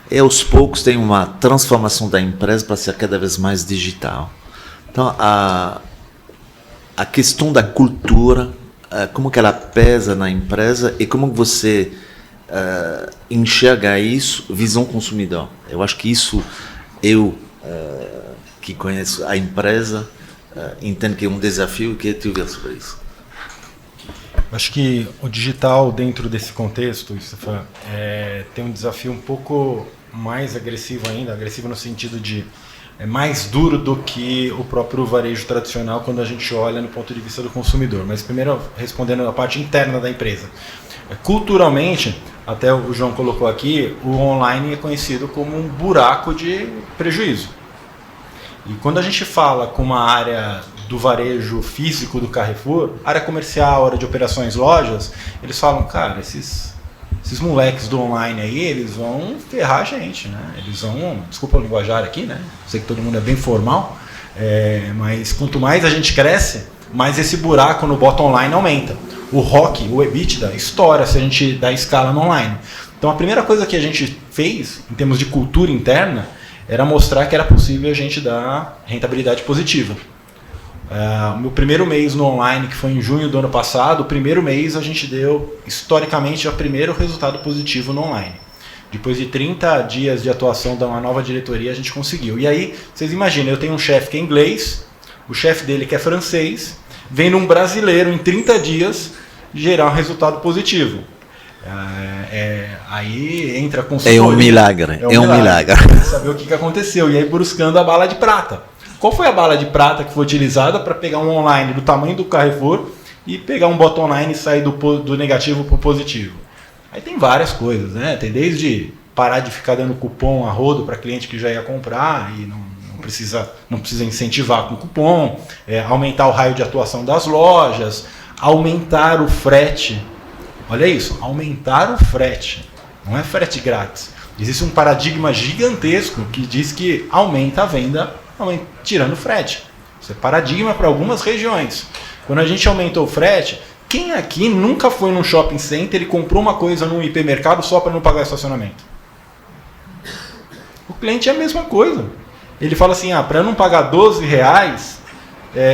e aos poucos tem uma transformação da empresa para ser cada vez mais digital. Então, a questão da cultura como que ela pesa na empresa e como você enxerga isso, visão consumidor. Eu acho que isso, que conheço a empresa, entendo que é um desafio e queria te ouvir sobre isso. Acho que o digital, dentro desse contexto, Stefan, tem um desafio um pouco mais agressivo ainda, agressivo no sentido de mais duro do que o próprio varejo tradicional quando a gente olha no ponto de vista do consumidor. Mas primeiro, respondendo a parte interna da empresa. Culturalmente, até o João colocou aqui, o online é conhecido como um buraco de prejuízo. E quando a gente fala com uma área do varejo físico do Carrefour, área comercial, área de operações, lojas, eles falam, cara, esses moleques do online aí, eles vão ferrar a gente, né? Eles vão, desculpa o linguajar aqui, né? Sei que todo mundo é bem formal, mas quanto mais a gente cresce, mais esse buraco no bottom line aumenta. O ROC, o EBITDA, estoura se a gente dá escala no online. Então a primeira coisa que a gente fez, em termos de cultura interna, era mostrar que era possível a gente dar rentabilidade positiva. O meu primeiro mês no online, que foi em junho do ano passado, o primeiro mês a gente deu, historicamente, o primeiro resultado positivo no online. Depois de 30 dias de atuação da uma nova diretoria, a gente conseguiu. E aí, vocês imaginam, eu tenho um chefe que é inglês, o chefe dele que é francês, vem um brasileiro em 30 dias gerar um resultado positivo. Aí entra a consultoria. É um milagre. Saber o que aconteceu. E aí buscando a bala de prata. Qual foi a bala de prata que foi utilizada para pegar um online do tamanho do Carrefour e pegar um bottom line e sair do negativo para o positivo? Aí tem várias coisas, né? Tem desde parar de ficar dando cupom a rodo para cliente que já ia comprar e não precisa incentivar com cupom, aumentar o raio de atuação das lojas, aumentar o frete. Olha isso, aumentar o frete. Não é frete grátis. Existe um paradigma gigantesco que diz que aumenta a venda tirando o frete. Isso é paradigma para algumas regiões. Quando a gente aumentou o frete, quem aqui nunca foi num shopping center e comprou uma coisa num hipermercado só para não pagar estacionamento? O cliente é a mesma coisa. Ele fala assim, para eu não pagar R$12,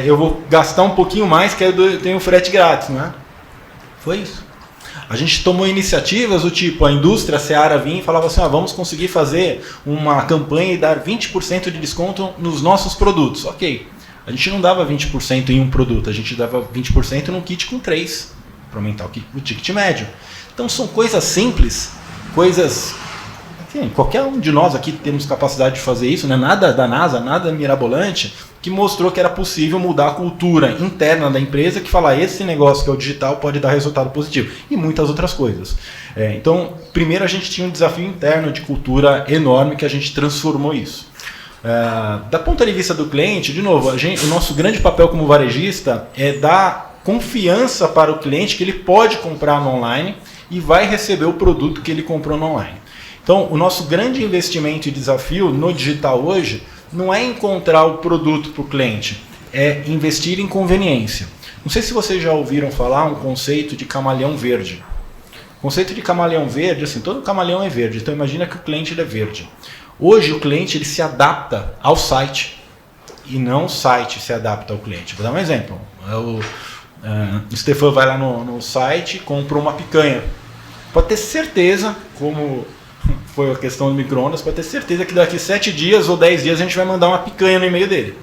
eu vou gastar um pouquinho mais que eu tenho frete grátis, não é? Foi isso. A gente tomou iniciativas do tipo, a indústria, a Seara vinha e falava assim, vamos conseguir fazer uma campanha e dar 20% de desconto nos nossos produtos. Ok, a gente não dava 20% em um produto, a gente dava 20% num kit com 3, para aumentar o ticket médio. Então são coisas simples, coisas... Enfim, qualquer um de nós aqui temos capacidade de fazer isso, né? Nada da NASA, nada mirabolante, que mostrou que era possível mudar a cultura interna da empresa, que fala, esse negócio que é o digital pode dar resultado positivo, e muitas outras coisas. Então, primeiro a gente tinha um desafio interno de cultura enorme, que a gente transformou isso. Da ponto de vista do cliente, de novo, o nosso grande papel como varejista é dar confiança para o cliente que ele pode comprar no online e vai receber o produto que ele comprou no online. Então, o nosso grande investimento e desafio no digital hoje não é encontrar o produto para o cliente, é investir em conveniência. Não sei se vocês já ouviram falar um conceito de camaleão verde. O conceito de camaleão verde, assim, todo camaleão é verde, então imagina que o cliente ele é verde. Hoje o cliente ele se adapta ao site e não o site se adapta ao cliente. Vou dar um exemplo. O Stefan vai lá no site e compra uma picanha. Pode ter certeza, como... foi a questão do micro-ondas, pode ter certeza que daqui 7 dias ou 10 dias a gente vai mandar uma picanha no e-mail dele.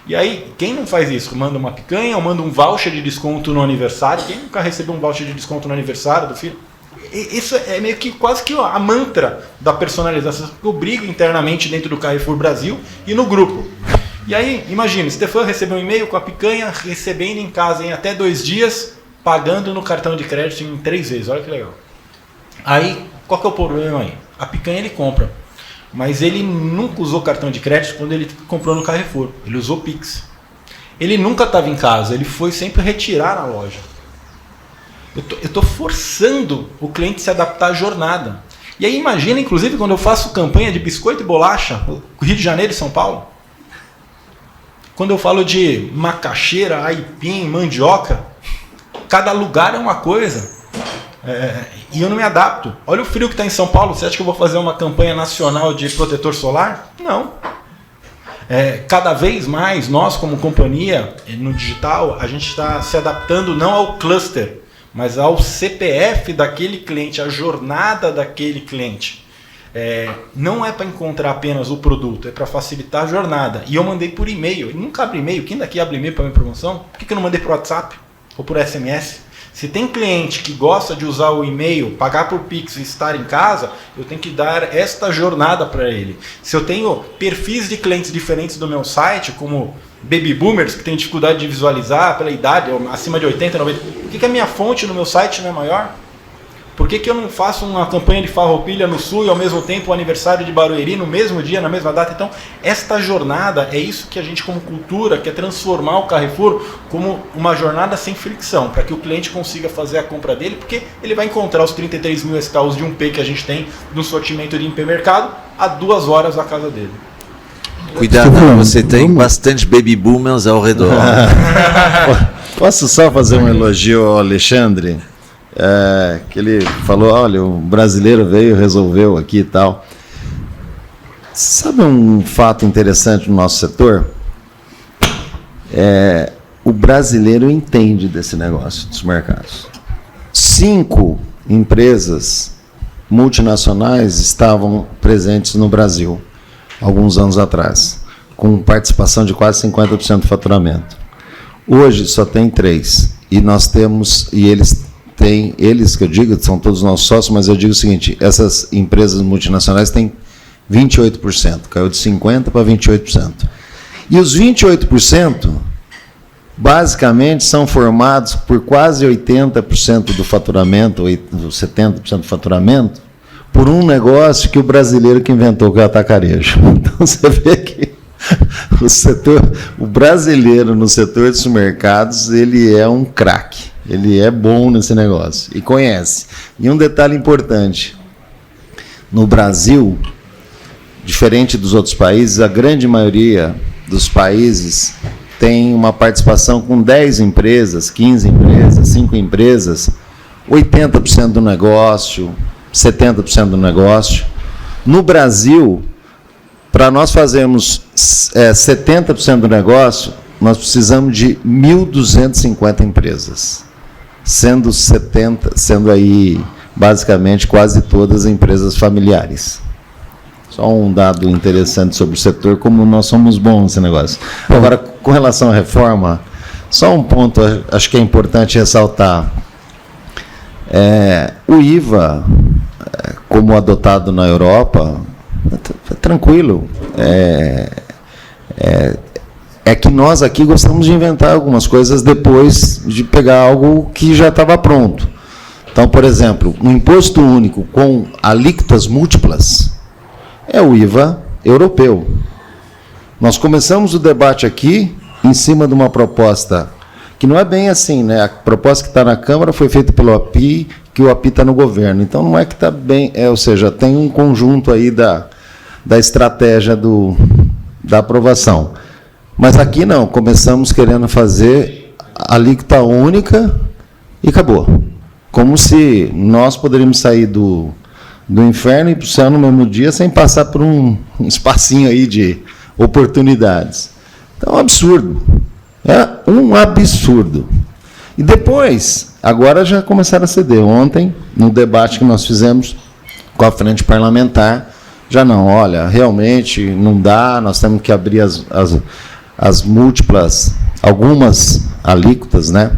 E aí, quem não faz isso? Manda uma picanha ou manda um voucher de desconto no aniversário? Quem nunca recebeu um voucher de desconto no aniversário do filho? Isso é meio que quase que a mantra da personalização que eu brigo internamente dentro do Carrefour Brasil e no grupo. E aí, imagina, Stefan recebeu um e-mail com a picanha, recebendo em casa em até 2 dias, pagando no cartão de crédito em 3 vezes. Olha que legal. Aí, qual que é o problema aí? A picanha ele compra, mas ele nunca usou cartão de crédito quando ele comprou no Carrefour. Ele usou Pix. Ele nunca estava em casa, ele foi sempre retirar na loja. Eu estou forçando o cliente a se adaptar à jornada. E aí imagina, inclusive, quando eu faço campanha de biscoito e bolacha, Rio de Janeiro e São Paulo. Quando eu falo de macaxeira, aipim, mandioca, cada lugar é uma coisa. E eu não me adapto. Olha o frio que está em São Paulo. Você acha que eu vou fazer uma campanha nacional de protetor solar? Não. Cada vez mais, nós como companhia, no digital, a gente está se adaptando não ao cluster, mas ao CPF daquele cliente, a jornada daquele cliente. Não é para encontrar apenas o produto, é para facilitar a jornada. E eu mandei por e-mail. Eu nunca abri e-mail. Quem daqui abre e-mail para minha promoção? Por que eu não mandei por WhatsApp ou por SMS? Se tem cliente que gosta de usar o e-mail, pagar por Pix e estar em casa, eu tenho que dar esta jornada para ele. Se eu tenho perfis de clientes diferentes do meu site, como baby boomers, que tem dificuldade de visualizar pela idade, acima de 80, 90, por que a minha fonte no meu site não é maior? Por que eu não faço uma campanha de Farroupilha no Sul e ao mesmo tempo o aniversário de Barueri no mesmo dia, na mesma data? Então, esta jornada é isso que a gente como cultura quer transformar o Carrefour como uma jornada sem fricção, para que o cliente consiga fazer a compra dele, porque ele vai encontrar os 33 mil SKUs de 1P que a gente tem no sortimento de hipermercado a 2 horas da casa dele. Cuidado, você tem bastante baby boomers ao redor. Posso só fazer um elogio ao Alexandre? Que ele falou, olha, o brasileiro veio, resolveu aqui e tal. Sabe um fato interessante no nosso setor? O brasileiro entende desse negócio dos mercados. 5 empresas multinacionais estavam presentes no Brasil, alguns anos atrás, com participação de quase 50% do faturamento. Hoje só tem 3. E nós temos, e eles que eu digo, são todos nossos sócios, mas eu digo o seguinte, essas empresas multinacionais têm 28%, caiu de 50% para 28%. E os 28%, basicamente, são formados por quase 80% do faturamento, 70% do faturamento, por um negócio que o brasileiro que inventou, que é o atacarejo. Então, você vê que o brasileiro no setor dos mercados, ele é um craque. Ele é bom nesse negócio e conhece. E um detalhe importante, no Brasil, diferente dos outros países, a grande maioria dos países tem uma participação com 10 empresas, 15 empresas, 5 empresas, 80% do negócio, 70% do negócio. No Brasil, para nós fazermos 70% do negócio, nós precisamos de 1.250 empresas. Sendo aí basicamente quase todas empresas familiares. Só um dado interessante sobre o setor, como nós somos bons nesse negócio. Agora, com relação à reforma, só um ponto acho que é importante ressaltar. O IVA, como adotado na Europa, é tranquilo. É que nós aqui gostamos de inventar algumas coisas depois de pegar algo que já estava pronto. Então, por exemplo, um imposto único com alíquotas múltiplas é o IVA europeu. Nós começamos o debate aqui em cima de uma proposta que não é bem assim, né? A proposta que está na Câmara foi feita pelo API, que o API está no governo. Então, não é que está bem... ou seja, tem um conjunto aí da estratégia da aprovação. Mas aqui não, começamos querendo fazer a alíquota única e acabou. Como se nós poderíamos sair do inferno e para o céu no mesmo dia sem passar por um espacinho aí de oportunidades. Então, é um absurdo. É um absurdo. E depois, agora já começaram a ceder. Ontem, no debate que nós fizemos com a frente parlamentar, já não, olha, realmente não dá, nós temos que abrir as múltiplas, algumas alíquotas, né?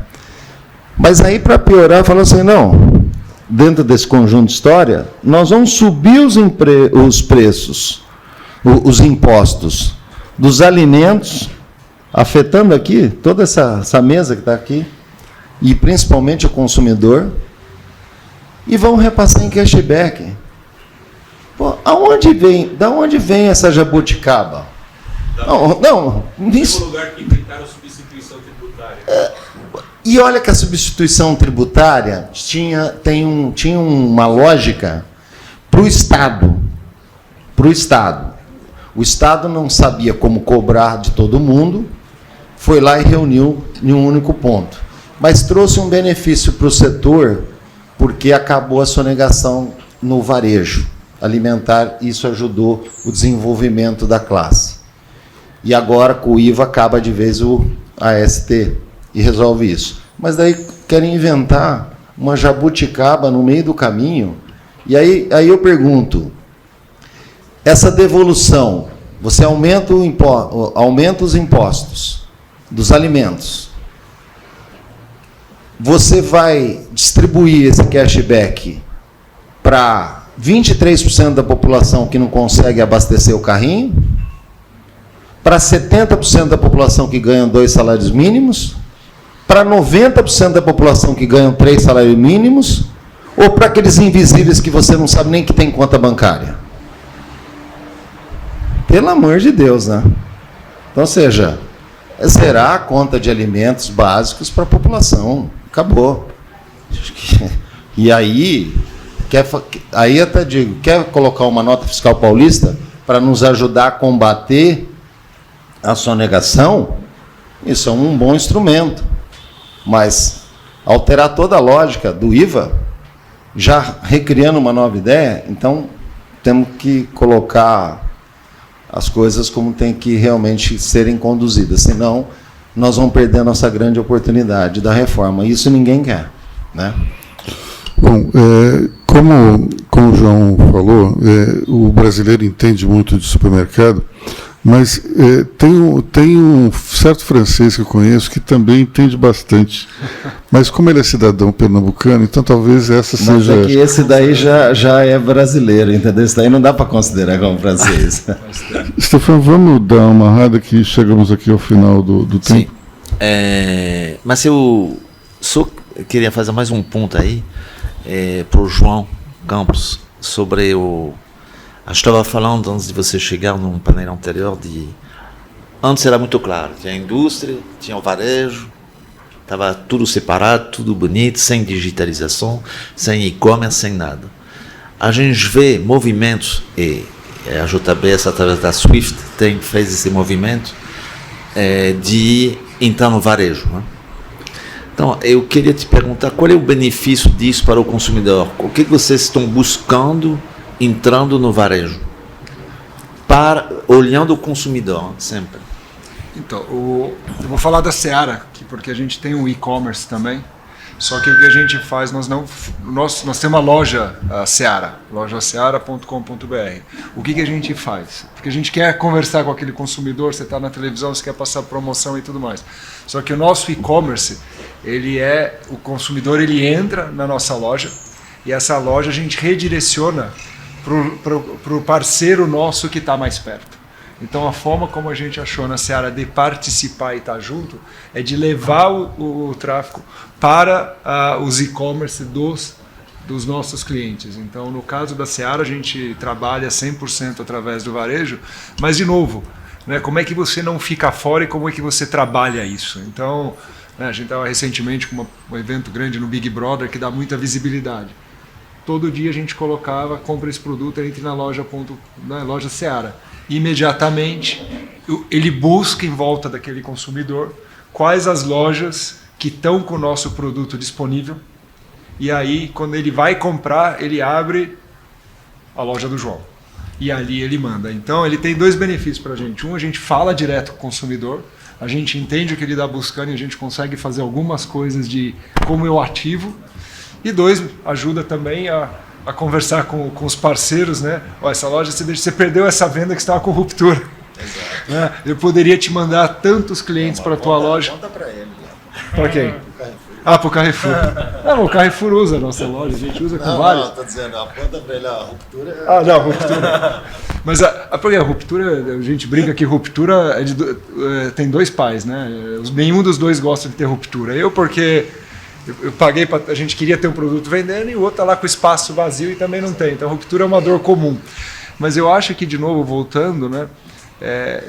Mas aí, para piorar, falou assim, não, dentro desse conjunto de história, nós vamos subir os preços, os impostos dos alimentos, afetando aqui toda essa mesa que está aqui, e principalmente o consumidor, e vão repassar em cashback. Pô, da onde vem essa jabuticaba? Não, isso... lugar que inventaram substituição tributária. E olha que a substituição tributária tinha uma lógica para o Estado. O Estado não sabia como cobrar de todo mundo, foi lá e reuniu em um único ponto. Mas trouxe um benefício para o setor, porque acabou a sonegação no varejo alimentar, isso ajudou o desenvolvimento da classe. E agora com o IVA acaba de vez o AST e resolve isso. Mas daí querem inventar uma jabuticaba no meio do caminho. E aí eu pergunto, essa devolução, você aumenta os impostos dos alimentos, você vai distribuir esse cashback para 23% da população que não consegue abastecer o carrinho, para 70% da população que ganha 2 salários mínimos, para 90% da população que ganha 3 salários mínimos, ou para aqueles invisíveis que você não sabe nem que tem conta bancária? Pelo amor de Deus, né? Então, ou seja, zerar a conta de alimentos básicos para a população. Acabou. E aí até digo, quer colocar uma nota fiscal paulista para nos ajudar a combater a sonegação? Isso é um bom instrumento. Mas alterar toda a lógica do IVA, já recriando uma nova ideia, então temos que colocar as coisas como tem que realmente serem conduzidas, senão nós vamos perder a nossa grande oportunidade da reforma. Isso ninguém quer, né? Bom, como o João falou, o brasileiro entende muito de supermercado, mas tem um certo francês que eu conheço que também entende bastante. Mas como ele é cidadão pernambucano, então talvez essa seja... Mas é que esse daí já é brasileiro, entendeu? Esse daí não dá para considerar como francês. Stefan, vamos dar uma amarrada que chegamos aqui ao final do tempo. Sim. Mas eu só queria fazer mais um ponto aí para o João Campos sobre o... Eu estava falando antes de você chegar num painel anterior antes era muito claro, tinha a indústria, tinha o varejo, estava tudo separado, tudo bonito, sem digitalização, sem e-commerce, sem nada. A gente vê movimentos, e a JBS através da Swift fez esse movimento de entrar no varejo, né? Então, eu queria te perguntar qual é o benefício disso para o consumidor? O que vocês estão buscando entrando no varejo? Olhando o consumidor, sempre. Então, eu vou falar da Seara, porque a gente tem um e-commerce também, só que o que a gente faz, nós temos uma loja Seara, lojaseara.com.br. O que a gente faz? Porque a gente quer conversar com aquele consumidor, você está na televisão, você quer passar promoção e tudo mais. Só que o nosso e-commerce, o consumidor ele entra na nossa loja, e essa loja a gente redireciona para o parceiro nosso que está mais perto. Então a forma como a gente achou na Seara de participar e estar junto é de levar o tráfego para os e-commerce dos nossos clientes. Então no caso da Seara a gente trabalha 100% através do varejo, mas de novo, né, como é que você não fica fora e como é que você trabalha isso? Então a gente estava recentemente com um evento grande no Big Brother que dá muita visibilidade. Todo dia a gente colocava, compra esse produto, entre na loja Seara. Imediatamente ele busca em volta daquele consumidor quais as lojas que estão com o nosso produto disponível, e aí quando ele vai comprar, ele abre a loja do João e ali ele manda. Então ele tem 2 benefícios para a gente. A gente fala direto com o consumidor, a gente entende o que ele está buscando e a gente consegue fazer algumas coisas de como eu ativo. E 2, ajuda também a conversar com os parceiros, né? Essa loja, você perdeu essa venda que estava com ruptura. Exato. Né? Eu poderia te mandar tantos clientes para a tua loja. Conta para ele. Para quem? Para o Carrefour. Não, o Carrefour usa a nossa loja, a gente usa com vários. Não, estou dizendo, aponta para ele, a ruptura... não, ruptura. Mas porque a ruptura, a gente brinca que ruptura tem 2 pais, né? Nenhum dos 2 gosta de ter ruptura. Eu porque... Eu paguei a gente queria ter um produto vendendo e o outro está lá com espaço vazio e também não tem. Então a ruptura é uma dor comum. Mas eu acho que, de novo, voltando, né,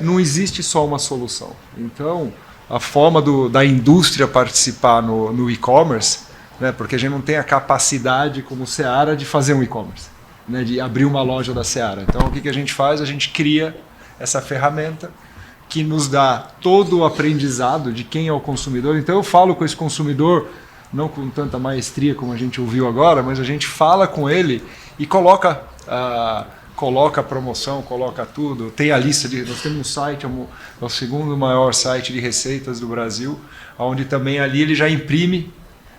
não existe só uma solução. Então a forma da indústria participar no e-commerce, né, porque a gente não tem a capacidade como Seara de fazer um e-commerce, né, de abrir uma loja da Seara. Então o que a gente faz? A gente cria essa ferramenta que nos dá todo o aprendizado de quem é o consumidor. Então eu falo com esse consumidor, não com tanta maestria como a gente ouviu agora, mas a gente fala com ele e coloca coloca a promoção, coloca tudo, tem a lista nós temos um site, é o segundo maior site de receitas do Brasil, onde também ali ele já imprime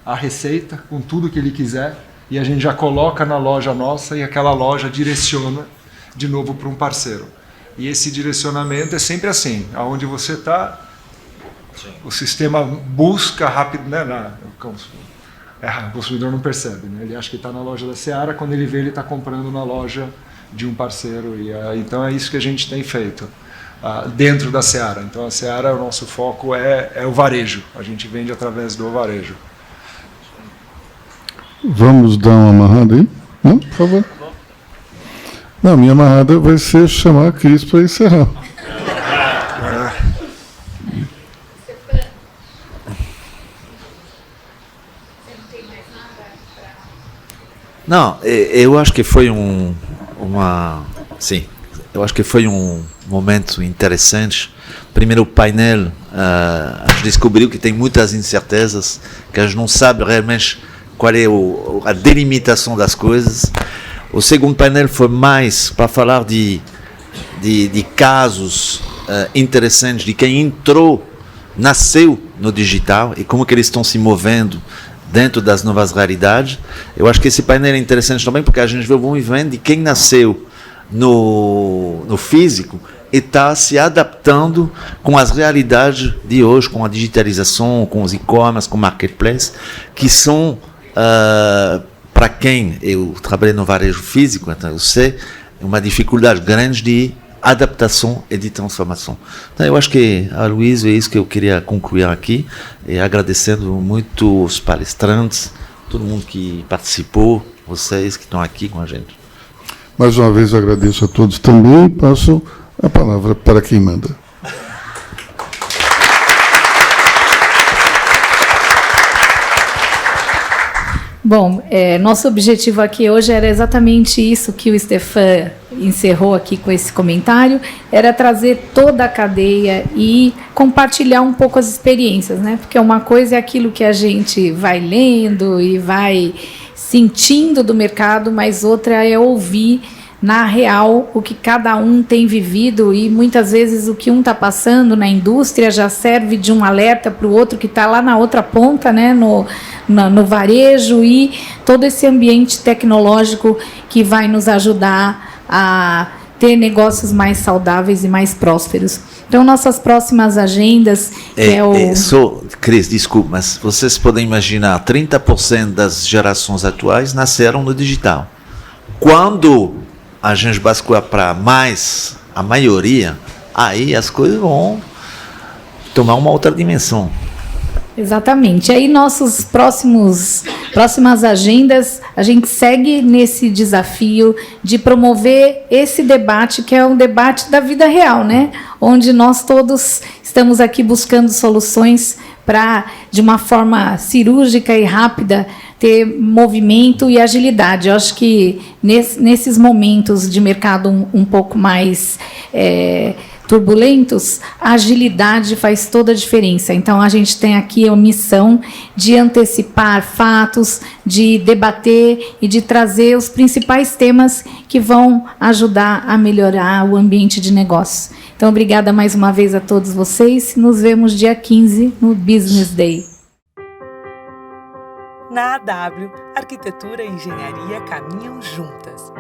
a receita com tudo que ele quiser e a gente já coloca na loja nossa e aquela loja direciona de novo para um parceiro. E esse direcionamento é sempre assim, aonde você está, o sistema busca rápido, né, o consumidor não percebe, né? Ele acha que está na loja da Seara, quando ele vê ele está comprando na loja de um parceiro. Então é isso que a gente tem feito dentro da Seara. Então a Seara, o nosso foco é o varejo, a gente vende através do varejo. Vamos dar uma amarrada aí? Não, por favor. Não, minha amarrada vai ser chamar a Cris para encerrar. Não, eu acho que foi eu acho que foi um momento interessante. Primeiro, o painel, a gente descobriu que tem muitas incertezas, que a gente não sabe realmente qual é a delimitação das coisas. O segundo painel foi mais para falar de casos interessantes, de quem nasceu no digital e como que eles estão se movendo dentro das novas realidades. Eu acho que esse painel é interessante também, porque a gente vê um evento de quem nasceu no físico e está se adaptando com as realidades de hoje, com a digitalização, com os e-commerce, com o marketplace, que são, para quem eu trabalhei no varejo físico, então eu sei, uma dificuldade grande de adaptação e de transformação. Então, eu acho que, a Luiz, é isso que eu queria concluir aqui, e agradecendo muito os palestrantes, todo mundo que participou, vocês que estão aqui com a gente. Mais uma vez eu agradeço a todos também e passo a palavra para quem manda. Bom, nosso objetivo aqui hoje era exatamente isso que o Stefan encerrou aqui com esse comentário, era trazer toda a cadeia e compartilhar um pouco as experiências, né? Porque uma coisa é aquilo que a gente vai lendo e vai sentindo do mercado, mas outra é ouvir na real o que cada um tem vivido, e muitas vezes o que um está passando na indústria já serve de um alerta para o outro que está lá na outra ponta, né, no varejo, e todo esse ambiente tecnológico que vai nos ajudar a ter negócios mais saudáveis e mais prósperos. Então, nossas próximas agendas... Cris, desculpa, mas vocês podem imaginar, 30% das gerações atuais nasceram no digital. Quando a gente bascula para mais a maioria, aí as coisas vão tomar uma outra dimensão. Exatamente. Aí nossas próximas agendas, a gente segue nesse desafio de promover esse debate, que é um debate da vida real, né? Onde nós todos estamos aqui buscando soluções para, de uma forma cirúrgica e rápida, ter movimento e agilidade. Eu acho que nesses momentos de mercado um pouco mais turbulentos, a agilidade faz toda a diferença. Então, a gente tem aqui a missão de antecipar fatos, de debater e de trazer os principais temas que vão ajudar a melhorar o ambiente de negócio. Então, obrigada mais uma vez a todos vocês. Nos vemos dia 15 no Business Day. Na AW, arquitetura e engenharia caminham juntas.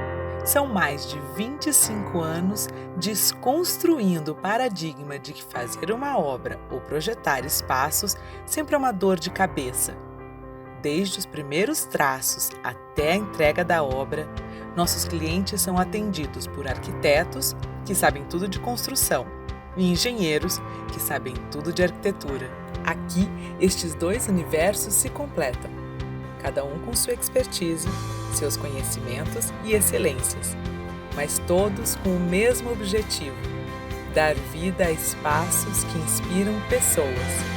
São mais de 25 anos desconstruindo o paradigma de que fazer uma obra ou projetar espaços sempre é uma dor de cabeça. Desde os primeiros traços até a entrega da obra, nossos clientes são atendidos por arquitetos, que sabem tudo de construção, e engenheiros, que sabem tudo de arquitetura. Aqui, estes dois universos se completam, cada um com sua expertise, seus conhecimentos e excelências, mas todos com o mesmo objetivo: dar vida a espaços que inspiram pessoas.